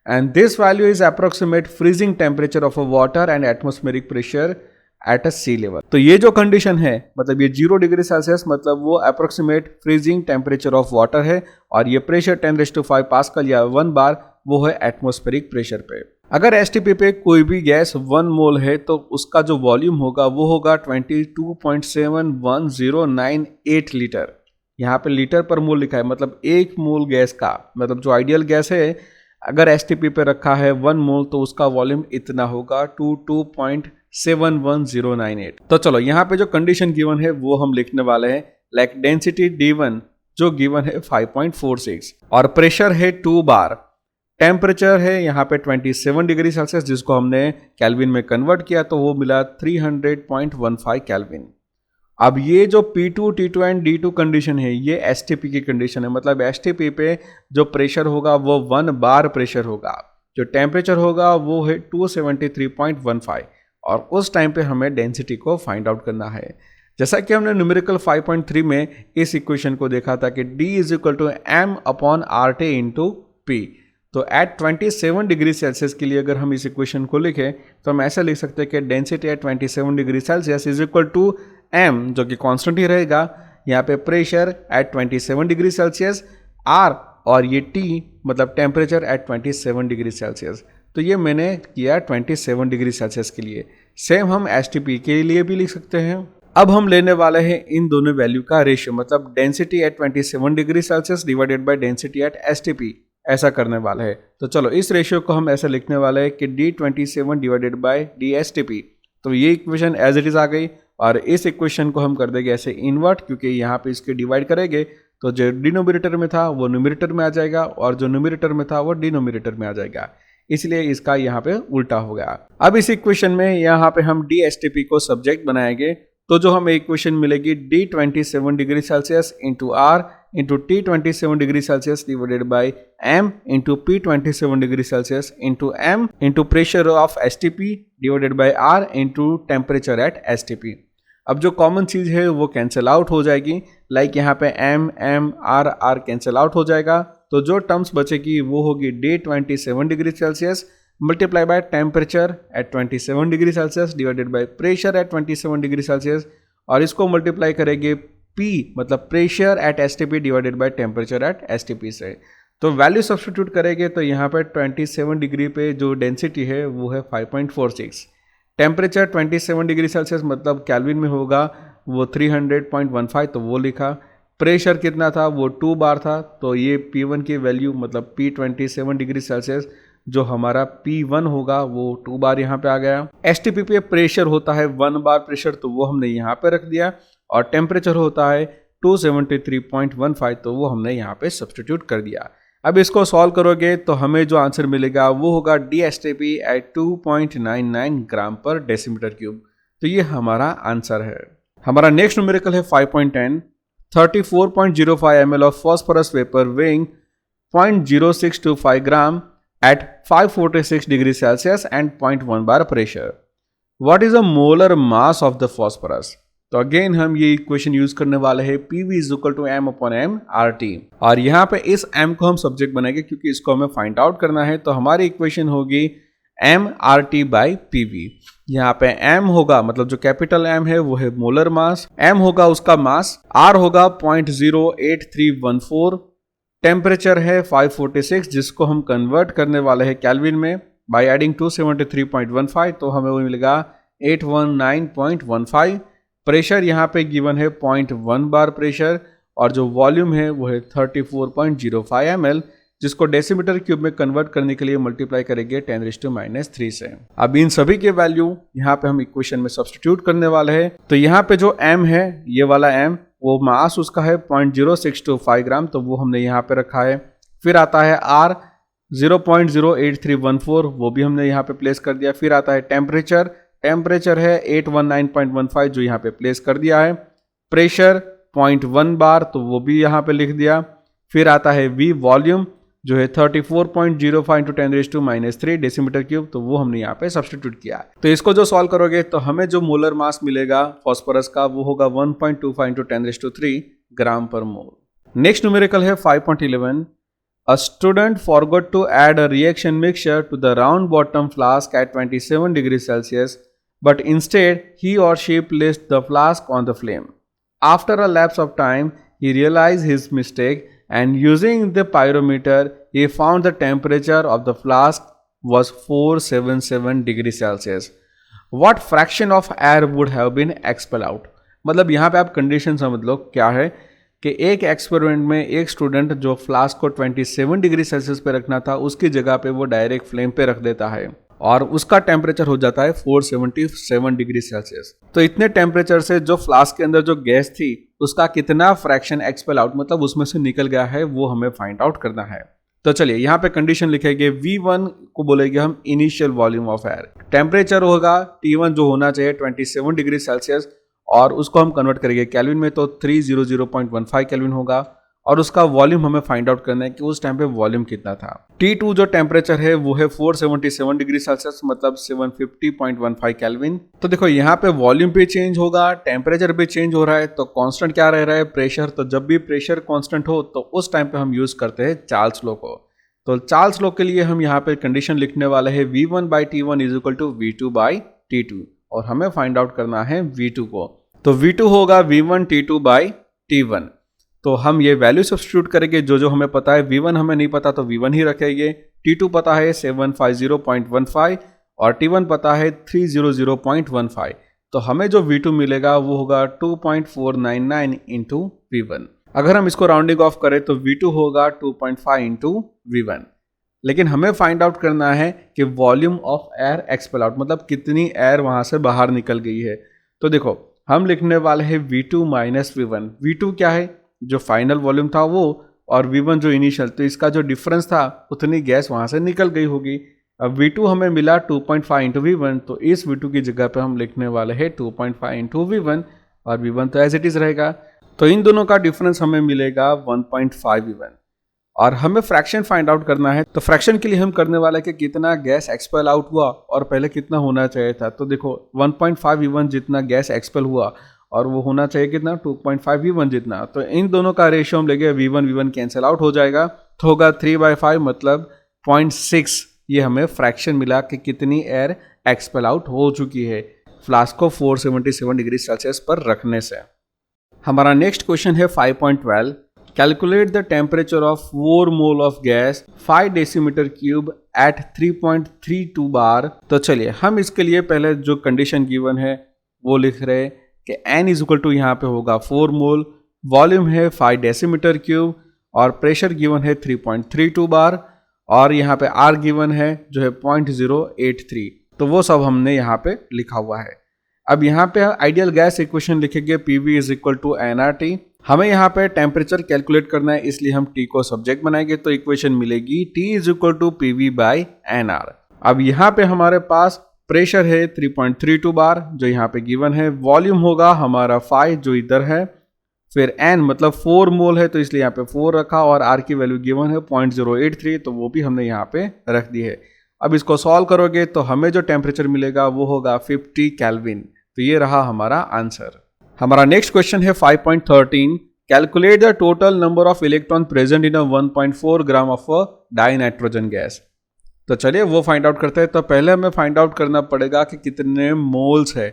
And this value is approximate freezing temperature of a water and atmospheric pressure at a sea level. तो ये जो कंडीशन है, मतलब ये 0 डिग्री सेल्सियस मतलब वो approximate freezing temperature of water है, और ये प्रेशर 10⁵ पास्कल या 1 बार वो है एटमॉस्फेरिक प्रेशर पे। अगर एसटीपी पे कोई भी गैस 1 मोल है तो उसका जो वॉल्यूम होगा वो होगा 22.71098 लीटर। यहाँ पे लीटर पर मोल लिखा है, मतलब 1 मोल गैस का, मतलब जो आइडियल गैस है अगर एसटीपी पे रखा है 1 मोल तो उसका वॉल्यूम इतना होगा 22.71098। तो चलो यहाँ पे जो कंडीशन गिवन है वो हम लिखने वाले हैं, लाइक डेंसिटी D1 जो गिवन है 5.46 और प्रेशर है 2 बार, टेम्परेचर है यहाँ पे 27 डिग्री सेल्सियस जिसको हमने केल्विन में कन्वर्ट किया तो वो मिला 300.15 केल्विन। अब ये जो P2, T2 and D2 condition है ये एसटीपी की कंडीशन है, मतलब एसटीपी पे जो प्रेशर होगा वो 1 बार प्रेशर होगा, जो टेम्परेचर होगा वो है 273.15 और उस टाइम पे हमें डेंसिटी को फाइंड आउट करना है। जैसा कि हमने न्यूमेरिकल 5.3 में इस इक्वेशन को देखा था कि D = m/RT × P। तो एट 27 डिग्री सेल्सियस के लिए अगर हम इस इक्वेशन को लिखें तो हम ऐसे लिख सकते हैं कि density at 27 degree Celsius is equal to m, जो कि कांस्टेंट ही रहेगा, यहाँ पे pressure at 27 degree Celsius, r और ये T मतलब टेम्परेचर एट 27 डिग्री सेल्सियस। तो ये मैंने किया 27 डिग्री सेल्सियस के लिए। सेम हम एसटीपी के लिए भी लिख सकते हैं। अब हम लेने वाले हैं इन दोनों वैल्यू का रेशियो, मतलब density at 27 degree Celsius divided by density at STP, ऐसा करने वाला है। तो चलो इस रेशियो को हम ऐसे लिखने वाले हैं कि D27 डिवाइडेड बाय DSTP। तो ये इक्वेशन एज इट इज आ गई और इस इक्वेशन को हम कर देंगे ऐसे इन्वर्ट, क्योंकि यहाँ पे इसके डिवाइड करेंगे तो जो डिनोमिनेटर में था वो न्यूमरेटर में आ जाएगा और जो न्यूमरेटर में था वो डिनोमिनेटर में आ जाएगा, इसलिए इसका यहाँ पे उल्टा हो गया। अब इस इक्वेशन में यहाँ पे हम DSTP को सब्जेक्ट बनाएंगे, तो जो हमें इक्वेशन मिलेगी D27 degree Celsius into R into T27 degree Celsius divided by M into P27 degree Celsius into M into pressure of STP divided by R into temperature at STP। अब जो common चीज़ है वो cancel out हो जाएगी, like यहाँ पे M R cancel out हो जाएगा, तो जो टर्म्स बचेगी वो होगी D27 degree Celsius multiply by temperature at 27 degree Celsius divided by pressure at 27 degree Celsius, और इसको मल्टीप्लाई करेंगे P मतलब pressure at STP divided by temperature at STP से। तो वैल्यू सब्स्टिट्यूट करेंगे तो यहाँ पे 27 डिग्री पे जो डेंसिटी है वो है 5.46, टेम्परेचर 27 डिग्री सेल्सियस मतलब केल्विन में होगा वो 300.15, तो वो लिखा, प्रेशर कितना था वो 2 बार था, तो ये P1 की वैल्यू मतलब P27 डिग्री सेल्सियस जो हमारा P1 होगा वो 2 बार यहाँ पे आ गया। STP पे प्रेशर होता है 1 बार प्रेशर, तो वो हमने यहाँ पे रख दिया, और टेम्परेचर होता है 273.15, तो वो हमने यहाँ पे सब्स्टिट्यूट कर दिया। अब इसको सॉल्व करोगे तो हमें जो आंसर मिलेगा वो होगा DSTP एट 2.99 ग्राम पर डेसीमीटर क्यूब। तो ये हमारा आंसर है। हमारा नेक्स्ट न्यूमेरिकल है 5.10, 34.05 ml of phosphorus vapour weighing 0.0625 gram at 546 degree Celsius and 0.1 bar pressure. What is the molar mass of the phosphorus? तो अगेन हम ये इक्वेशन यूज करने वाले हैं PV = m/m/RT, और यहाँ पे इस m को हम सब्जेक्ट बनाएंगे क्योंकि इसको हमें फाइंड आउट करना है। तो हमारी इक्वेशन होगी m/RT/PV। यहाँ पे m होगा मतलब जो कैपिटल M है वो है मोलर मास, m होगा उसका मास, r होगा 0.08314, टेम्परेचर है 546 जिसको हम कन्वर्ट करने वाले हैं केल्विन में बाय एडिंग 273.15, तो हमें वो मिलेगा 819.15। प्रेशर यहाँ पे गिवन है 0.1 बार प्रेशर, और जो वॉल्यूम है वो है 34.05 ml, जिसको डेसीमीटर क्यूब में कन्वर्ट करने के लिए मल्टीप्लाई करेंगे 10⁻³ से। अब इन सभी के वैल्यू यहाँ पे हम इक्वेशन में सब्स्टिट्यूट करने वाले हैं। तो यहाँ पे जो m है ये वाला m वो मास उसका है 0.0625 ग्राम, तो वो हमने यहाँ पे रखा है। फिर आता है R 0.08314, वो भी हमने यहाँ पे प्लेस कर दिया। फिर आता है टेम्परेचर है 819.15 जो यहाँ पे प्लेस कर दिया है। प्रेशर 0.1 बार, तो वो भी यहाँ पे लिख दिया। फिर आता है V वॉल्यूम जो है 34.05 इंटू 10⁻³ डेसीमीटर क्यूब, तो वो हमने यहाँ पे सब्सटीट्यूट किया है। तो इसको जो सॉल्व करोगे तो हमें जो मोलर मास मिलेगा फॉस्फोरस का वो होगा 1.25 इंटू 10⁻³ ग्राम पर मोल। नेक्स्ट न्यूमेरिकल है 5.11। A student forgot to add a reaction mixture to the round bottom flask at 27 degrees Celsius, but instead he or she placed the flask on the flame. After a lapse of time, he realized his mistake and using the pyrometer, he found the temperature of the flask was 477 degrees Celsius. What fraction of air would have been expelled out? मतलब यहाँ पे आप condition समझ लो क्या है कि एक experiment में एक स्टूडेंट जो फ्लास्क को 27 डिग्री सेल्सियस पे रखना था उसकी जगह पे वो डायरेक्ट फ्लेम पे रख देता है और उसका टेम्परेचर हो जाता है 477 डिग्री सेल्सियस। तो इतने टेम्परेचर से जो फ्लास्क के अंदर जो गैस थी उसका कितना फ्रैक्शन एक्सपेल आउट मतलब उसमें से निकल गया है वो हमें फाइंड आउट करना है। तो चलिए यहाँ पे कंडीशन लिखेंगे V1 को बोलेंगे हम initial volume of air, temperature होगा T1 जो होना चाहिए 27 डिग्री सेल्सियस और उसको हम कन्वर्ट करेंगे केल्विन में तो 300.15 केल्विन होगा और उसका वॉल्यूम हमें फाइंड आउट करना है कि उस टाइम पे वॉल्यूम कितना था। T2 जो टेम्परेचर है वो है 477 डिग्री सेल्सियस मतलब 750.15 केल्विन। तो देखो यहाँ पे वॉल्यूम भी चेंज होगा, टेम्परेचर भी चेंज हो रहा है, तो कांस्टेंट क्या रह रहा है? प्रेशर। तो जब भी प्रेशर कांस्टेंट हो तो उस टाइम पे हम यूज करते हैं चार्ल्स लॉ को। तो चार्ल्स लॉ के लिए हम यहाँ पे कंडीशन लिखने वाले हैं V1/T1 is equal to V2/T2 और हमें फाइंड आउट करना है V2 को। तो V2 होगा V1T2/T1। तो हम ये वैल्यू सब्स्टिट्यूट करेंगे, जो हमें पता है। V1 हमें नहीं पता तो V1 ही रखेंगे। T2 पता है 750.15 और T1 पता है 300.15। तो हमें जो V2 मिलेगा वो होगा 2.499 इंटू V1। अगर हम इसको राउंडिंग ऑफ करें तो V2 होगा 2.5 इंटू V1। लेकिन हमें फाइंड आउट करना है कि volume of air expel out मतलब कितनी एयर वहां से बाहर निकल गई है। तो देखो हम लिखने वाले हैं V2 माइनस V1। V2 क्या है? जो फाइनल वॉल्यूम था वो, और V1 जो इनिशियल, तो इसका जो डिफरेंस था उतनी गैस वहां से निकल गई होगी। अब V2 हमें मिला 2.5 इंटू V1, तो इस V2 की जगह पे हम लिखने वाले हैं 2.5 इंटू V1 और V1 तो एज इट इज रहेगा। तो इन दोनों का डिफरेंस हमें मिलेगा 1.5 V1 और हमें फ्रैक्शन फाइंड आउट करना है। तो फ्रैक्शन के लिए हम करने वाला है कि कितना गैस एक्सपेल आउट हुआ और पहले कितना होना चाहिए था। तो देखो 1.5 V1 जितना गैस एक्सपेल हुआ और वो होना चाहिए कितना 2.5 V1 जितना। तो इन दोनों का रेशियो हम लेंगे V1 कैंसिल आउट हो जाएगा तो होगा 3/5 मतलब 0.6। ये हमें फ्रैक्शन मिला कि कितनी एयर एक्सपेल आउट हो चुकी है फ्लास्क को 477 डिग्री सेल्सियस पर रखने से। हमारा नेक्स्ट क्वेश्चन है 5.12। Calculate the temperature of 4 mole of gas 5 decimetre cube at 3.32 bar. तो चलिए हम इसके लिए पहले जो कंडीशन गिवन है वो लिख रहे हैं कि n इज इक्वल टू यहाँ पे होगा 4 मोल, वॉल्यूम है 5 डेसीमीटर क्यूब और प्रेशर गिवन है 3.32 बार और यहाँ पे R गिवन है जो है 0.083। तो वो सब हमने यहाँ पे लिखा हुआ है। अब यहाँ पे आइडियल गैस इक्वेशन लिखेंगे PV is equal to nRT। हमें यहाँ पे टेम्परेचर कैलकुलेट करना है इसलिए हम T को सब्जेक्ट बनाएंगे तो इक्वेशन मिलेगी T is equal to PV/nR। अब यहाँ पे हमारे पास प्रेशर है 3.32 बार जो यहाँ पे गिवन है, वॉल्यूम होगा हमारा 5 जो इधर है, फिर n मतलब 4 मोल है तो इसलिए यहाँ पे 4 रखा और R की वैल्यू गिवन है 0.083 तो वो भी हमने यहाँ पे रख दी है। अब इसको सॉल्व करोगे तो हमें जो टेम्परेचर मिलेगा वो होगा 50 केल्विन। तो ये रहा हमारा आंसर। हमारा नेक्स्ट क्वेश्चन है 5.13। Calculate the total number of electron present in a 1.4 gram of die nitrogen gas. तो चलिए वो फाइंड आउट करते हैं। तो पहले हमें फाइंड आउट करना पड़ेगा कि कितने मोल्स है।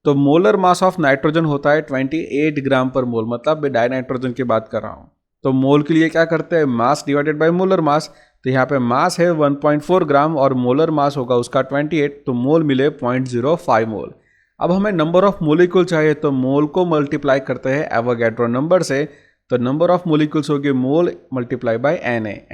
तो मोलर मास ऑफ नाइट्रोजन होता है 28 ग्राम पर मोल, मतलब मैं डाई नाइट्रोजन की बात कर रहा हूँ। तो मोल के लिए क्या करते हैं, मास डिवाइडेड बाय मोलर मास। तो यहाँ पे मास है 1.4 ग्राम और मोलर मास होगा उसका 28, तो मोल मिले 0.05 मोल। अब हमें नंबर ऑफ मोलिक्यूल चाहिए तो मोल को मल्टीप्लाई करते हैं एवोगैड्रो नंबर से। तो नंबर ऑफ मोलिक्यूल्स हो गए मोल मल्टीप्लाई बाय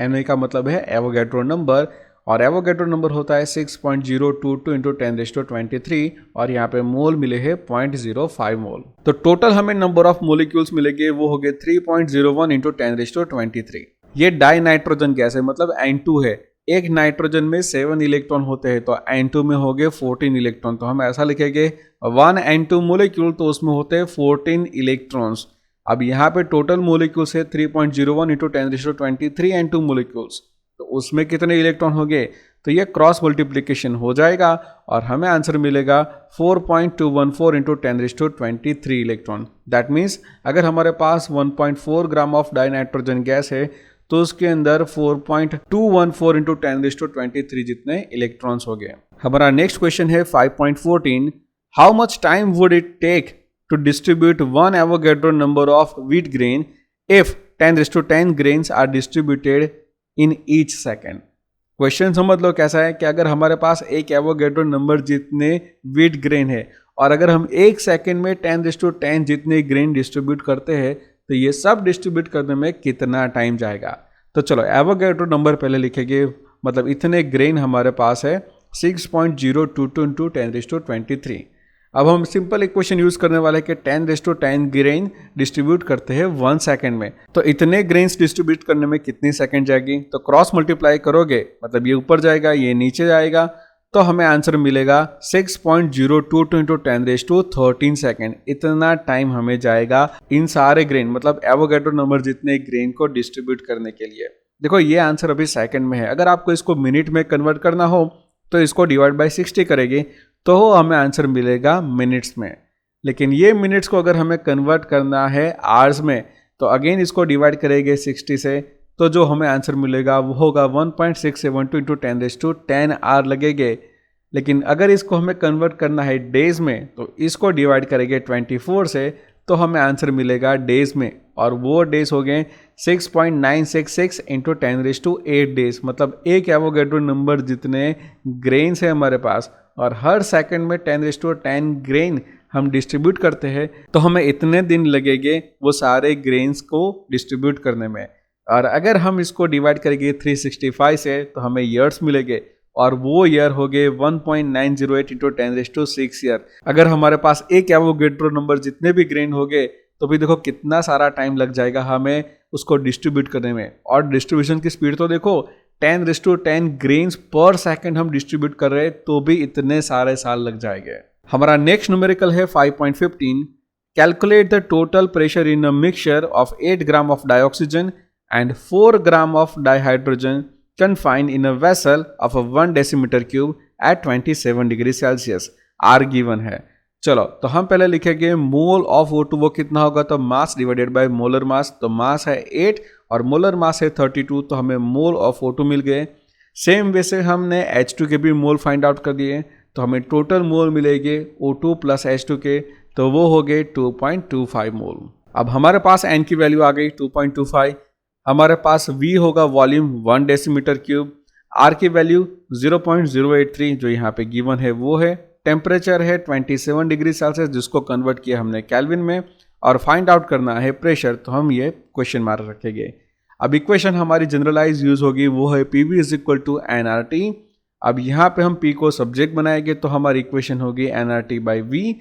Na का मतलब है एवोगैड्रो नंबर और एवोगैड्रो नंबर होता है 6.022 इंटू 10⁻23 और यहाँ पे मोल मिले हैं 0.05 मोल। तो टोटल हमें नंबर ऑफ मोलिक्यूल्स मिलेंगे वो हो गए 3.01 इंटू 10⁻23। ये डाई नाइट्रोजन गैस है मतलब N2 है। एक नाइट्रोजन में 7 इलेक्ट्रॉन होते हैं तो N2 में हो गए 14 इलेक्ट्रॉन। तो हम ऐसा लिखेंगे 1 N2 मोलिक्यूल तो उसमें होते हैं 14 इलेक्ट्रॉन्स। अब यहाँ पे टोटल मोलिक्यूल्स है 3.01 इंटू 10⁻23 एंड 2 मोलिक्यूल्स, तो उसमें कितने इलेक्ट्रॉन हो गए, तो ये क्रॉस मल्टीप्लिकेशन हो जाएगा और हमें आंसर मिलेगा 4.214 इंटू 10⁻23 इलेक्ट्रॉन। दैट मीन्स अगर हमारे पास 1.4 ग्राम ऑफ डाइनाइट्रोजन गैस है तो उसके अंदर 4.214 इंटू 10⁻23 जितने इलेक्ट्रॉन्स हो गए। हमारा नेक्स्ट क्वेश्चन है 5.14, how much time would it take to distribute one Avogadro number of wheat grain if 10⁻10 grains are distributed in each second। Question समझ लो कैसा है कि अगर हमारे पास एक एवोगैड्रो नंबर जितने व्हीट ग्रेन है और अगर हम एक सेकेंड में 10⁻10 जितने ग्रेन डिस्ट्रीब्यूट करते हैं तो ये सब डिस्ट्रीब्यूट करने में कितना टाइम जाएगा। तो चलो एवोगैड्रो नंबर पहले लिखेंगे, मतलब इतने ग्रेन हमारे पास है 6.022 इंटू 10⁻23। अब हम सिंपल इक्वेशन यूज करने वाले कि 10⁻10 ग्रेन डिस्ट्रीब्यूट करते हैं 1 सेकेंड में, तो इतने ग्रेन्स डिस्ट्रीब्यूट करने में कितनी सेकंड जाएगी, तो क्रॉस मल्टीप्लाई करोगे मतलब ये ऊपर जाएगा ये नीचे जाएगा, तो हमें आंसर मिलेगा 6.022 इंटू 10⁻13 सेकेंड। इतना टाइम हमें जाएगा इन सारे ग्रेन मतलब एवोगैड्रो नंबर जितने ग्रेन को डिस्ट्रीब्यूट करने के लिए। देखो ये आंसर अभी सेकंड में है, अगर आपको इसको मिनट में कन्वर्ट करना हो तो इसको डिवाइड बाय 60 करेंगे तो हमें आंसर मिलेगा मिनट्स में, लेकिन ये मिनट्स को अगर हमें कन्वर्ट करना है आवर्स में तो अगेन इसको डिवाइड करेंगे 60 से, तो जो हमें आंसर मिलेगा वो होगा 1.672 इंटू 10⁻10 आवर लगेंगे। लेकिन अगर इसको हमें कन्वर्ट करना है डेज में तो इसको डिवाइड करेंगे 24 से, तो हमें आंसर मिलेगा डेज में, और वो डेज हो गए 6.966 इंटू 10⁻8 डेज, मतलब एक एवोगैड्रो नंबर जितने ग्रेन्स है हमारे पास और हर सेकंड में 10⁻10 ग्रेन हम डिस्ट्रीब्यूट करते हैं तो हमें इतने दिन लगेंगे वो सारे ग्रेन्स को डिस्ट्रीब्यूट करने में। और अगर हम इसको डिवाइड करेंगे 365 से तो हमें ईयर्स मिलेंगे और वो ईयर हो गए 1.908 इंटू 10⁻6 ईयर। अगर हमारे पास एक एवोगैड्रो नंबर जितने भी ग्रेन हो गए तो भी देखो कितना सारा टाइम लग जाएगा हमें उसको डिस्ट्रीब्यूट करने में, और डिस्ट्रीब्यूशन की स्पीड तो देखो 10⁻10 ग्रेन्स पर सेकंड हम डिस्ट्रीब्यूट कर रहे हैं तो भी इतने सारे साल लग जाएंगे। हमारा नेक्स्ट न्यूमेरिकल है 5.15, calculate the total pressure in a mixture of 8 gram of dioxygen and 4 gram of dihydrogen confined in a vessel of a 1 decimeter cube at 27 degree Celsius. R given है। चलो तो हम पहले लिखेंगे मोल ऑफ O2 वो कितना होगा, तो मास डिवाइडेड बाय मोलर मास, तो मास है 8 और मोलर मास है 32, तो हमें मोल ऑफ O2 मिल गए। सेम वे से हमने H2 के भी मोल फाइंड आउट कर दिए, तो हमें टोटल मोल मिलेंगे O2 प्लस H2 के, तो वो हो गए 2.25 मोल। अब हमारे पास N की वैल्यू आ गई 2.25, हमारे पास V होगा वॉल्यूम 1 डेसीमीटर क्यूब, R की वैल्यू 0.083 जो यहाँ पे गिवन है वो है, टेम्परेचर है 27 डिग्री सेल्सियस जिसको कन्वर्ट किया हमने केल्विन में, और फाइंड आउट करना है प्रेशर, तो हम ये क्वेश्चन मार्क रखेंगे। अब इक्वेशन हमारी जनरलाइज यूज होगी वो है PV is equal to nRT। अब यहाँ पे हम P को सब्जेक्ट बनाएंगे तो हमारी इक्वेशन होगी nRT बाई V।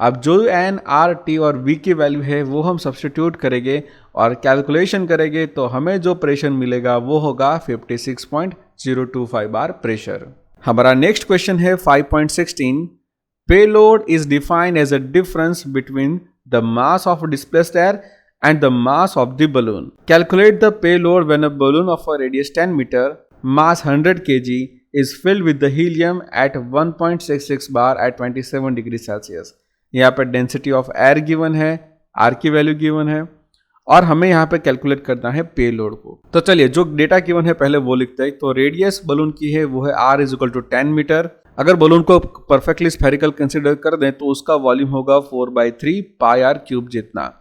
अब जो nRT और V की वैल्यू है वो हम सब्स्टिट्यूट करेंगे और कैलकुलेशन करेंगे, तो हमें जो प्रेशर मिलेगा वो होगा 56.025 बार प्रेशर। हमारा नेक्स्ट क्वेश्चन है 5.16, payload is defined as a difference between the mass of displaced air and the mass of the balloon. Calculate the payload when a balloon of a radius 10 meter, mass 100 kg is filled with the helium at 1.66 bar at 27 degree Celsius. यहाँ पे density of air given है, are की value given है और हमें यहाँ पे calculate करना है पेलोड को। तो चलिए जो डेटा गिवन है पहले वो लिखते हैं। तो रेडियस बलून की है वो है r is equal to 10 metre. अगर बलून को परफेक्टली स्फेरिकल कंसिडर कर दें तो उसका वॉल्यूम होगा 4/3 पाई आर क्यूब जितना।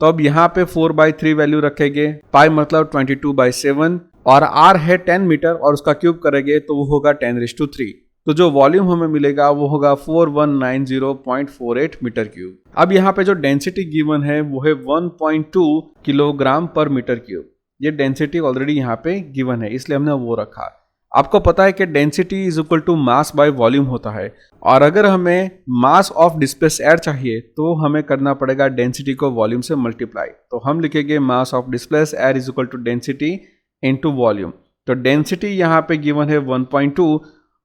तो अब यहाँ पे 4/3 वैल्यू रखेंगे, पाई मतलब 22/7 और r है 10 मीटर और उसका क्यूब करेंगे तो वो होगा 10⁻3। तो जो वॉल्यूम हमें मिलेगा वो होगा 4190.48 मीटर क्यूब। अब यहाँ पे जो डेंसिटी गिवन है वो है 1.2 किलोग्राम पर मीटर क्यूब। ये डेंसिटी ऑलरेडी यहाँ पे गिवन है इसलिए हमने वो रखा। आपको पता है कि density is equal to mass by volume होता है, और अगर हमें मास ऑफ डिस्प्लेस्ड एयर चाहिए तो हमें करना पड़ेगा डेंसिटी को वॉल्यूम से मल्टीप्लाई। तो हम लिखेंगे mass of displaced air is equal to density into volume. तो डेंसिटी यहाँ पे गिवन है 1.2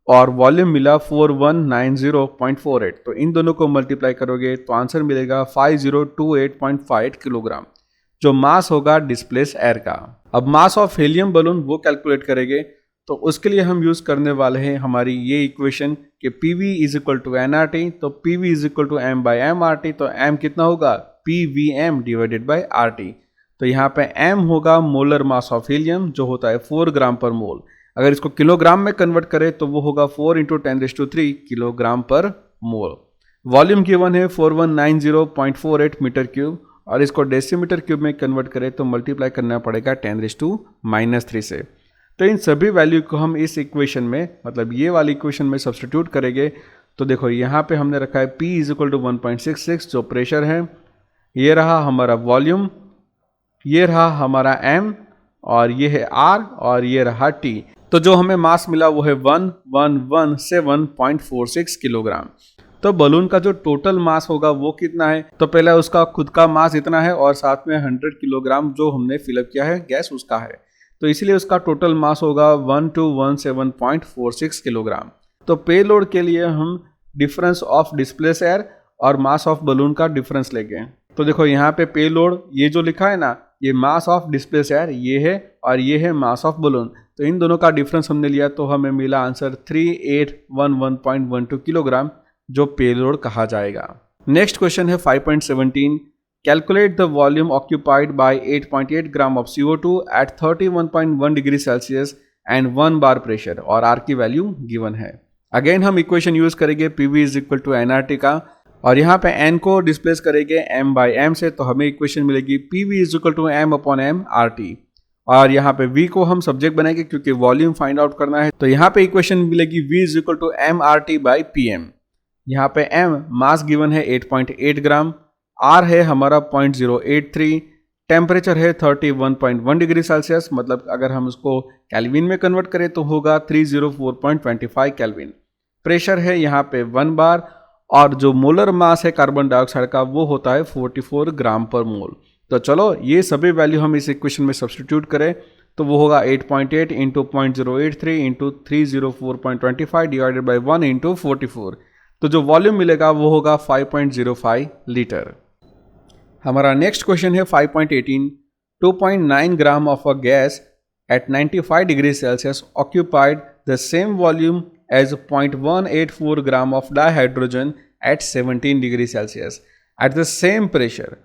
और वॉल्यूम मिला 4190.48। तो इन दोनों को मल्टीप्लाई करोगे तो आंसर मिलेगा 5028.58 किलोग्राम। जो मास होगा डिस्प्लेस एयर का। अब मास ऑफ हीलियम बलून वो कैलकुलेट करेंगे, तो उसके लिए हम यूज करने वाले हैं हमारी ये इक्वेशन कि PV is equal to nRT, तो PV is equal to m by mRT, तो m कितना होगा PVM डिवाइडेड बाई RT। तो यहाँ पे m होगा मोलर मास ऑफ हीलियम जो होता है 4 ग्राम पर मोल। अगर इसको किलोग्राम में कन्वर्ट करें तो वो होगा 4 इंटू 10⁻³ किलोग्राम पर मोल। वॉल्यूम गिवन है 4190.48 मीटर क्यूब, और इसको डेसीमीटर क्यूब में कन्वर्ट करें तो मल्टीप्लाई करना पड़ेगा 10⁻³ से। तो इन सभी वैल्यू को हम इस इक्वेशन में, मतलब ये वाली इक्वेशन में सब्स्टिट्यूट करेंगे। तो देखो यहाँ पे हमने रखा है P इज इक्वल टू 1.66 जो प्रेशर है, ये रहा हमारा वॉल्यूम, ये रहा हमारा M, और ये है R, और ये रहा T। तो जो हमें मास मिला वो है 1117.46 किलोग्राम। तो बलून का जो टोटल मास होगा वो कितना है, तो पहले उसका खुद का मास इतना है और साथ में 100 किलोग्राम जो हमने फिलअप किया है गैस उसका है, तो इसलिए उसका टोटल मास होगा 1217.46 किलोग्राम। तो पेलोड के लिए हम डिफरेंस ऑफ डिस्प्लेस एयर और मास ऑफ बलून का डिफरेंस लेंगे। तो देखो यहाँ पे पेलोड ये जो लिखा है ना, ये मास ऑफ डिस्प्लेस एयर ये है और ये है मास ऑफ बलून, तो इन दोनों का डिफरेंस हमने लिया तो हमें मिला आंसर 3811.12 किलोग्राम जो पेलोड कहा जाएगा। नेक्स्ट क्वेश्चन है 5.17, calculate the volume occupied by 8.8 gram of CO2 at 31.1 degree Celsius and 1 bar pressure, और R की वैल्यू गिवन है। अगेन हम इक्वेशन यूज करेंगे PV is equal to nRT का, और यहाँ पे n को डिस्प्लेस करेंगे m बाई m से, तो हमें इक्वेशन मिलेगी PV is equal to m upon m RT, और यहाँ पे V को हम सब्जेक्ट बनाएंगे क्योंकि वॉल्यूम फाइंड आउट करना है। तो यहाँ पे इक्वेशन मिलेगी V is equal to m RT by PM। यहाँ पे m मास गिवन है 8.8 ग्राम, R है हमारा 0.083, टेम्परेचर है 31.1 डिग्री सेल्सियस, मतलब अगर हम उसको केल्विन में कन्वर्ट करें तो होगा 304.25 केल्विन। प्रेशर है यहाँ पे 1 बार, और जो मोलर मास है कार्बन डाइऑक्साइड का वो होता है 44 ग्राम पर मोल। तो चलो ये सभी वैल्यू हम इस इक्वेशन में सब्स्टिट्यूट करें तो वो होगा 8.8 into 0.083 into 304.25 divided by 1 into 44। तो जो वॉल्यूम मिलेगा वो होगा 5.05 लीटर। हमारा नेक्स्ट क्वेश्चन है 5.18, 2.9 gram of a gas at 95 degree Celsius occupied the same volume as 0.184 gram of dihydrogen at 17 degree Celsius at the same pressure,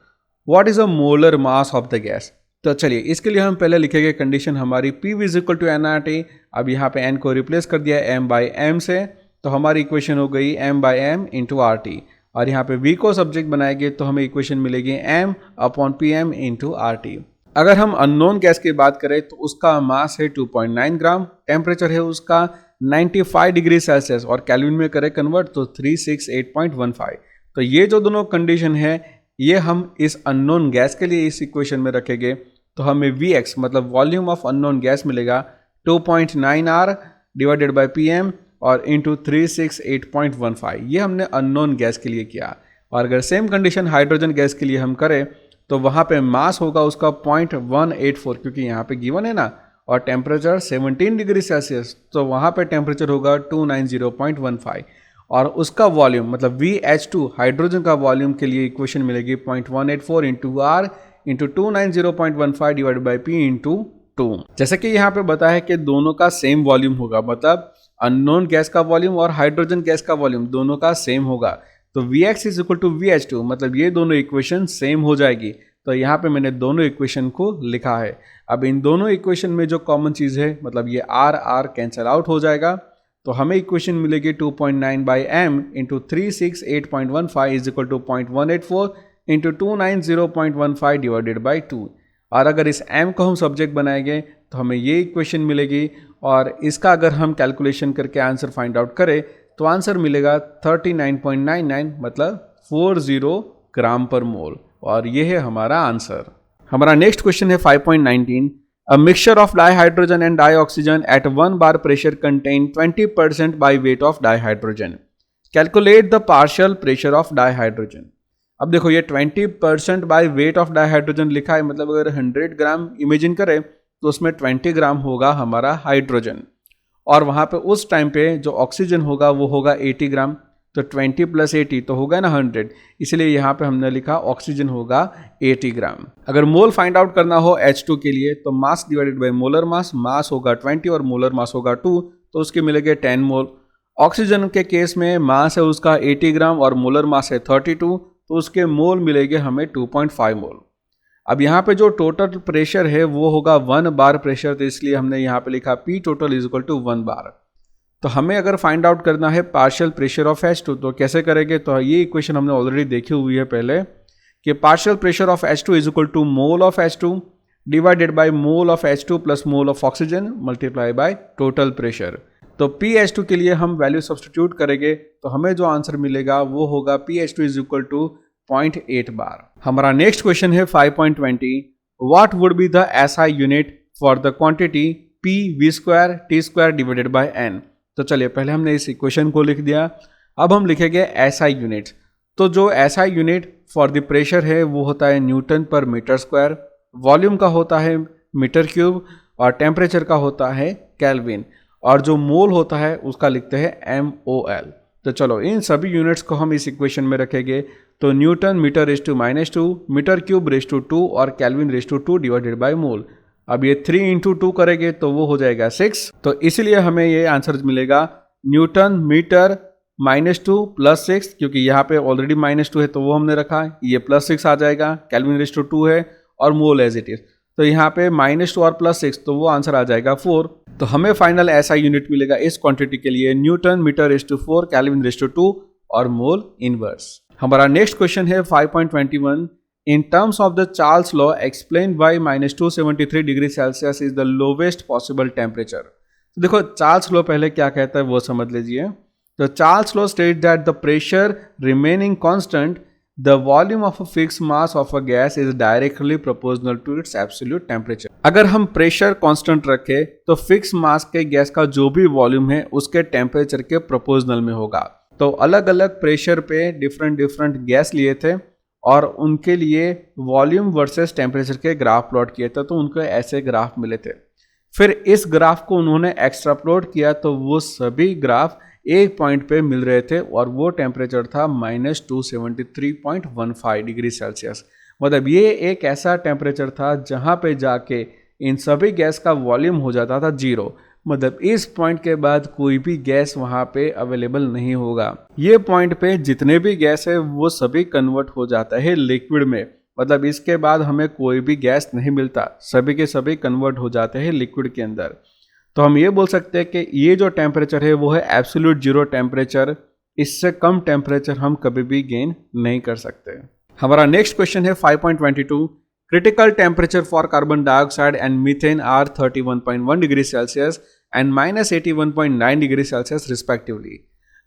what is a molar mass of the gas. तो चलिए इसके लिए हम पहले लिखेंगे condition हमारी PV is equal to nRT। अब यहाँ पे n को रिप्लेस कर दिया m बाई m से, तो हमारी इक्वेशन हो गई m by m into RT, और यहाँ पे V को सब्जेक्ट बनाएंगे तो हमें इक्वेशन मिलेगी m upon PM into RT। अगर हम अननोन गैस की बात करें तो उसका मास है 2.9 ग्राम, टेम्परेचर है उसका 95 डिग्री सेल्सियस, और केल्विन में करें कन्वर्ट तो 368.15। तो ये जो दोनों कंडीशन है ये हम इस अननोन गैस के लिए इस इक्वेशन में रखेंगे, तो हमें Vx मतलब वॉल्यूम ऑफ अननोन गैस मिलेगा 2.9 R डिवाइडेड बाई PM और इंटू 368.15। ये हमने अननोन गैस के लिए किया। और अगर सेम कंडीशन हाइड्रोजन गैस के लिए हम करें तो वहाँ पे मास होगा उसका 0.184, क्योंकि यहाँ पे गिवन है ना, और टेम्परेचर 17 डिग्री सेल्सियस, तो वहाँ पे टेम्परेचर होगा 290.15, और उसका वॉल्यूम मतलब VH2 हाइड्रोजन का वॉल्यूम के लिए इक्वेशन मिलेगी 0.184 into R into 290.15 divide by P into 2। जैसे कि यहाँ पे बताया है कि दोनों का सेम वॉल्यूम होगा, मतलब अननोन गैस का वॉल्यूम और हाइड्रोजन गैस का वॉल्यूम दोनों का सेम होगा, तो Vx is equal to VH2, मतलब ये दोनों इक्वेशन सेम हो जाएगी। तो यहाँ पे मैंने दोनों इक्वेशन को लिखा है। अब इन दोनों इक्वेशन में जो कॉमन चीज़ है, मतलब ये R कैंसिल आउट हो जाएगा, तो हमें इक्वेशन मिलेगी 2.9 by m into 368.15 is equal to 0.184 into 290.15 divided by 2। और अगर इस m को हम सब्जेक्ट बनाएंगे तो हमें ये इक्वेशन मिलेगी, और इसका अगर हम कैलकुलेशन करके आंसर फाइंड आउट करें तो आंसर मिलेगा 39.99, मतलब 40 ग्राम पर मोल, और ये है हमारा आंसर। हमारा नेक्स्ट क्वेश्चन है 5.19, a mixture of dihydrogen and dioxygen at 1 bar pressure contain 20% by weight of dihydrogen, calculate the partial pressure of dihydrogen. अब देखो ये 20% बाई वेट ऑफ डाइहाइड्रोजन लिखा है, मतलब अगर 100 ग्राम इमेजिन करें तो उसमें 20 ग्राम होगा हमारा हाइड्रोजन, और वहाँ पे उस टाइम पे जो ऑक्सीजन होगा वो होगा 80 ग्राम। तो 20 + 80 तो होगा ना 100, इसलिए यहाँ पे हमने लिखा ऑक्सीजन होगा 80 ग्राम। अगर मोल फाइंड आउट करना हो H2 के लिए तो mass divided by molar mass, mass होगा 20 और मोलर मास होगा 2, तो उसके मिलेंगे 10 मोल। ऑक्सीजन के केस में मास है उसका 80 ग्राम और मोलर मास है 32, तो उसके मोल मिलेंगे हमें 2.5 मोल। अब यहाँ पे जो टोटल प्रेशर है वो होगा 1 बार प्रेशर, तो इसलिए हमने यहाँ पे लिखा P total = 1 बार। तो हमें अगर फाइंड आउट करना है पार्शियल प्रेशर ऑफ H2 तो कैसे करेंगे, तो ये इक्वेशन हमने ऑलरेडी देखी हुई है पहले कि partial pressure of H2 = mole of H2 divided by mole of H2 plus mole of oxygen multiply by total pressure. तो PH2 के लिए हम वैल्यू सब्स्टिट्यूट करेंगे तो हमें जो आंसर मिलेगा वो होगा PH2 = 0.8 बार। हमारा नेक्स्ट क्वेश्चन है 5.20, what would be the SI unit for the quantity PV² T² divided by N। तो चलिए पहले हमने इस इक्वेशन को लिख दिया, अब हम लिखेंगे SI यूनिट। तो जो SI unit for the pressure है वो होता है न्यूटन पर मीटर स्क्वायर, वॉल्यूम का होता है मीटर क्यूब और टेम्परेचर का होता है केल्विन, और जो मोल होता है उसका लिखते हैं MOL। तो चलो इन सभी यूनिट्स को हम इस इक्वेशन में रखेंगे, तो न्यूटन मीटर (-2), मीटर क्यूब (2) और केल्विन (2) डिवाइडेड बाय मोल। अब ये 3 × 2 करेंगे तो वो हो जाएगा 6, तो इसलिए हमें ये आंसर मिलेगा न्यूटन मीटर (-2 + 6), क्योंकि यहाँ पे ऑलरेडी -2 है तो वो हमने रखा, ये +6 आ जाएगा, केल्विन (2) है और मोल एज इट इज, तो यहाँ पे -2 और +6 तो वो आंसर आ जाएगा 4। तो हमें फाइनल SI यूनिट मिलेगा इस क्वांटिटी के लिए न्यूटन मीटर (4), केल्विन (2) और मोल इनवर्स। हमारा नेक्स्ट क्वेश्चन है 5.21, in terms of the Charles law explain why -273 degree Celsius is the lowest possible temperature. तो देखो चार्ल्स लॉ पहले क्या कहता है वो समझ लीजिए। तो Charles law state that the pressure remaining constant the volume of a fixed mass of a gas is directly proportional to its absolute temperature। अगर हम प्रेशर कांस्टेंट रखें तो फिक्स मास के गैस का जो भी वॉल्यूम है उसके टेम्परेचर के प्रोपोर्शनल में होगा। तो अलग अलग प्रेशर पे डिफरेंट गैस लिए थे और उनके लिए वॉल्यूम वर्सेस टेम्परेचर के ग्राफ प्लॉट किए थे, तो उनको ऐसे ग्राफ मिले थे। फिर इस ग्राफ को उन्होंने एक्स्ट्रापोलेट किया तो वो सभी ग्राफ एक पॉइंट पे मिल रहे थे और वो टेम्परेचर था -273.15 डिग्री सेल्सियस। मतलब ये एक ऐसा टेम्परेचर था जहाँ पे जाके इन सभी गैस का वॉल्यूम हो जाता था 0। मतलब इस पॉइंट के बाद कोई भी गैस वहाँ पे अवेलेबल नहीं होगा। ये पॉइंट पे जितने भी गैस है वो सभी कन्वर्ट हो जाता है लिक्विड में। मतलब इसके बाद हमें कोई भी गैस नहीं मिलता, सभी के सभी कन्वर्ट हो जाते हैं लिक्विड के अंदर। तो हम ये बोल सकते हैं कि ये जो टेम्परेचर है वो है एब्सोल्यूट 0 टेम्परेचर, इससे कम टेम्परेचर हम कभी भी गेन नहीं कर सकते। हमारा नेक्स्ट क्वेश्चन है 5.22, critical temperature for carbon dioxide and methane are 31.1 degree Celsius and -81.9 degree Celsius respectively,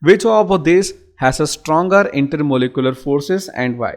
which of this has a stronger intermolecular forces and why.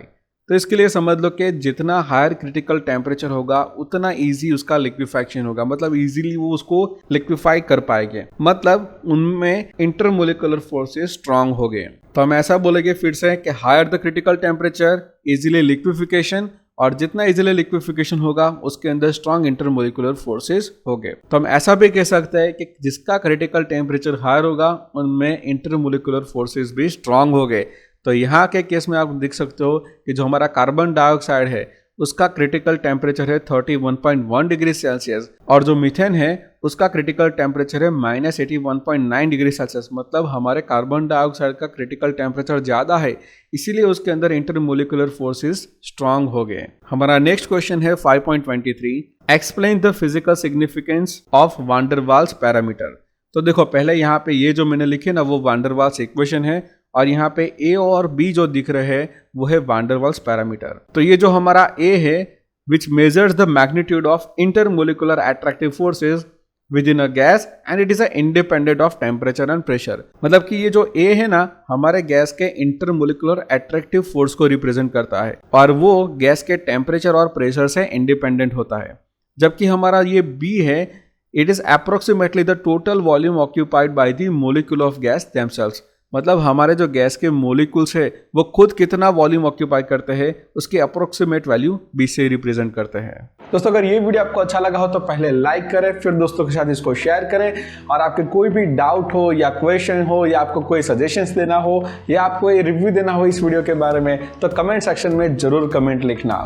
तो इसके लिए समझ लो कि जितना हायर क्रिटिकल टेम्परेचर होगा उतना इजी उसका लिक्विफैक्शन होगा, मतलब इजीली वो उसको लिक्विफाई कर पाएंगे, मतलब उनमें इंटरमोलिकुलर फोर्सेस स्ट्रांग हो गए। तो हम ऐसा बोलेंगे फिर से कि higher the critical temperature easily liquefaction, और जितना इजीली लिक्विफिकेशन होगा उसके अंदर स्ट्रांग इंटरमोलिकुलर फोर्सेस हो गए। तो हम ऐसा भी कह सकते हैं कि जिसका क्रिटिकल टेम्परेचर हायर होगा उनमें इंटरमोलिकुलर फोर्सेस भी स्ट्रांग हो गए। तो यहाँ के केस में आप देख सकते हो कि जो हमारा कार्बन डाइऑक्साइड है उसका क्रिटिकल टेम्परेचर है 31.1 डिग्री सेल्सियस और जो मीथेन है उसका क्रिटिकल टेम्परेचर है -81.9 डिग्री सेल्सियस। मतलब हमारे कार्बन डाइऑक्साइड का क्रिटिकल टेम्परेचर ज़्यादा है, इसीलिए उसके अंदर इंटरमोलिकुलर फोर्सेस स्ट्रांग हो गए। हमारा नेक्स्ट क्वेश्चन है 5.23, explain the physical significance of van der Waals parameter. तो देखो पहले यहाँ पे ये जो मैंने लिखे ना वो वान डर वाल्स इक्वेशन है, और यहाँ पे A और B जो दिख रहे हैं वो है वान डर वाल्स पैरामीटर। तो ये जो हमारा A है विच measures the magnitude of intermolecular attractive forces with in a gas and it is independent of temperature and pressure. मतलब कि ये जो A है ना हमारे गैस के इंटरमोलिकुलर अट्रैक्टिव फोर्स को रिप्रेजेंट करता है और वो गैस के टेम्परेचर और प्रेशर से इंडिपेंडेंट होता है। जबकि हमारा ये B है, it is approximately the total volume occupied by the molecule of gas themselves. मतलब हमारे जो गैस के मोलिकुल्स है वो खुद कितना वॉल्यूम ऑक्यूपाई करते हैं उसकी अप्रोक्सीमेट वैल्यू 20 से रिप्रेजेंट करते हैं। दोस्तों अगर ये वीडियो आपको अच्छा लगा हो तो पहले लाइक करें, फिर दोस्तों के साथ इसको शेयर करें, और आपके कोई भी डाउट हो या क्वेश्चन हो या आपको कोई सजेशंस देना हो या आपको कोई रिव्यू देना हो इस वीडियो के बारे में तो कमेंट सेक्शन में जरूर कमेंट लिखना।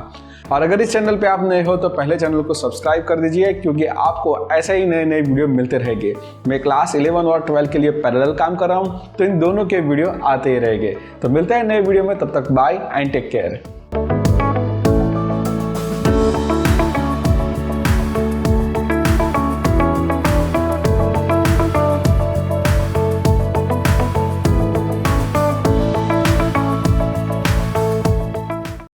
और अगर इस चैनल पे आप नए हो तो पहले चैनल को सब्सक्राइब कर दीजिए, क्योंकि आपको ऐसे ही नए नए वीडियो मिलते रहेंगे। मैं क्लास 11 और 12 के लिए पैरेलल काम कर रहा हूँ, तो इन दोनों के वीडियो आते ही रहेंगे। तो मिलते हैं नए वीडियो में, तब तक बाय एंड टेक केयर।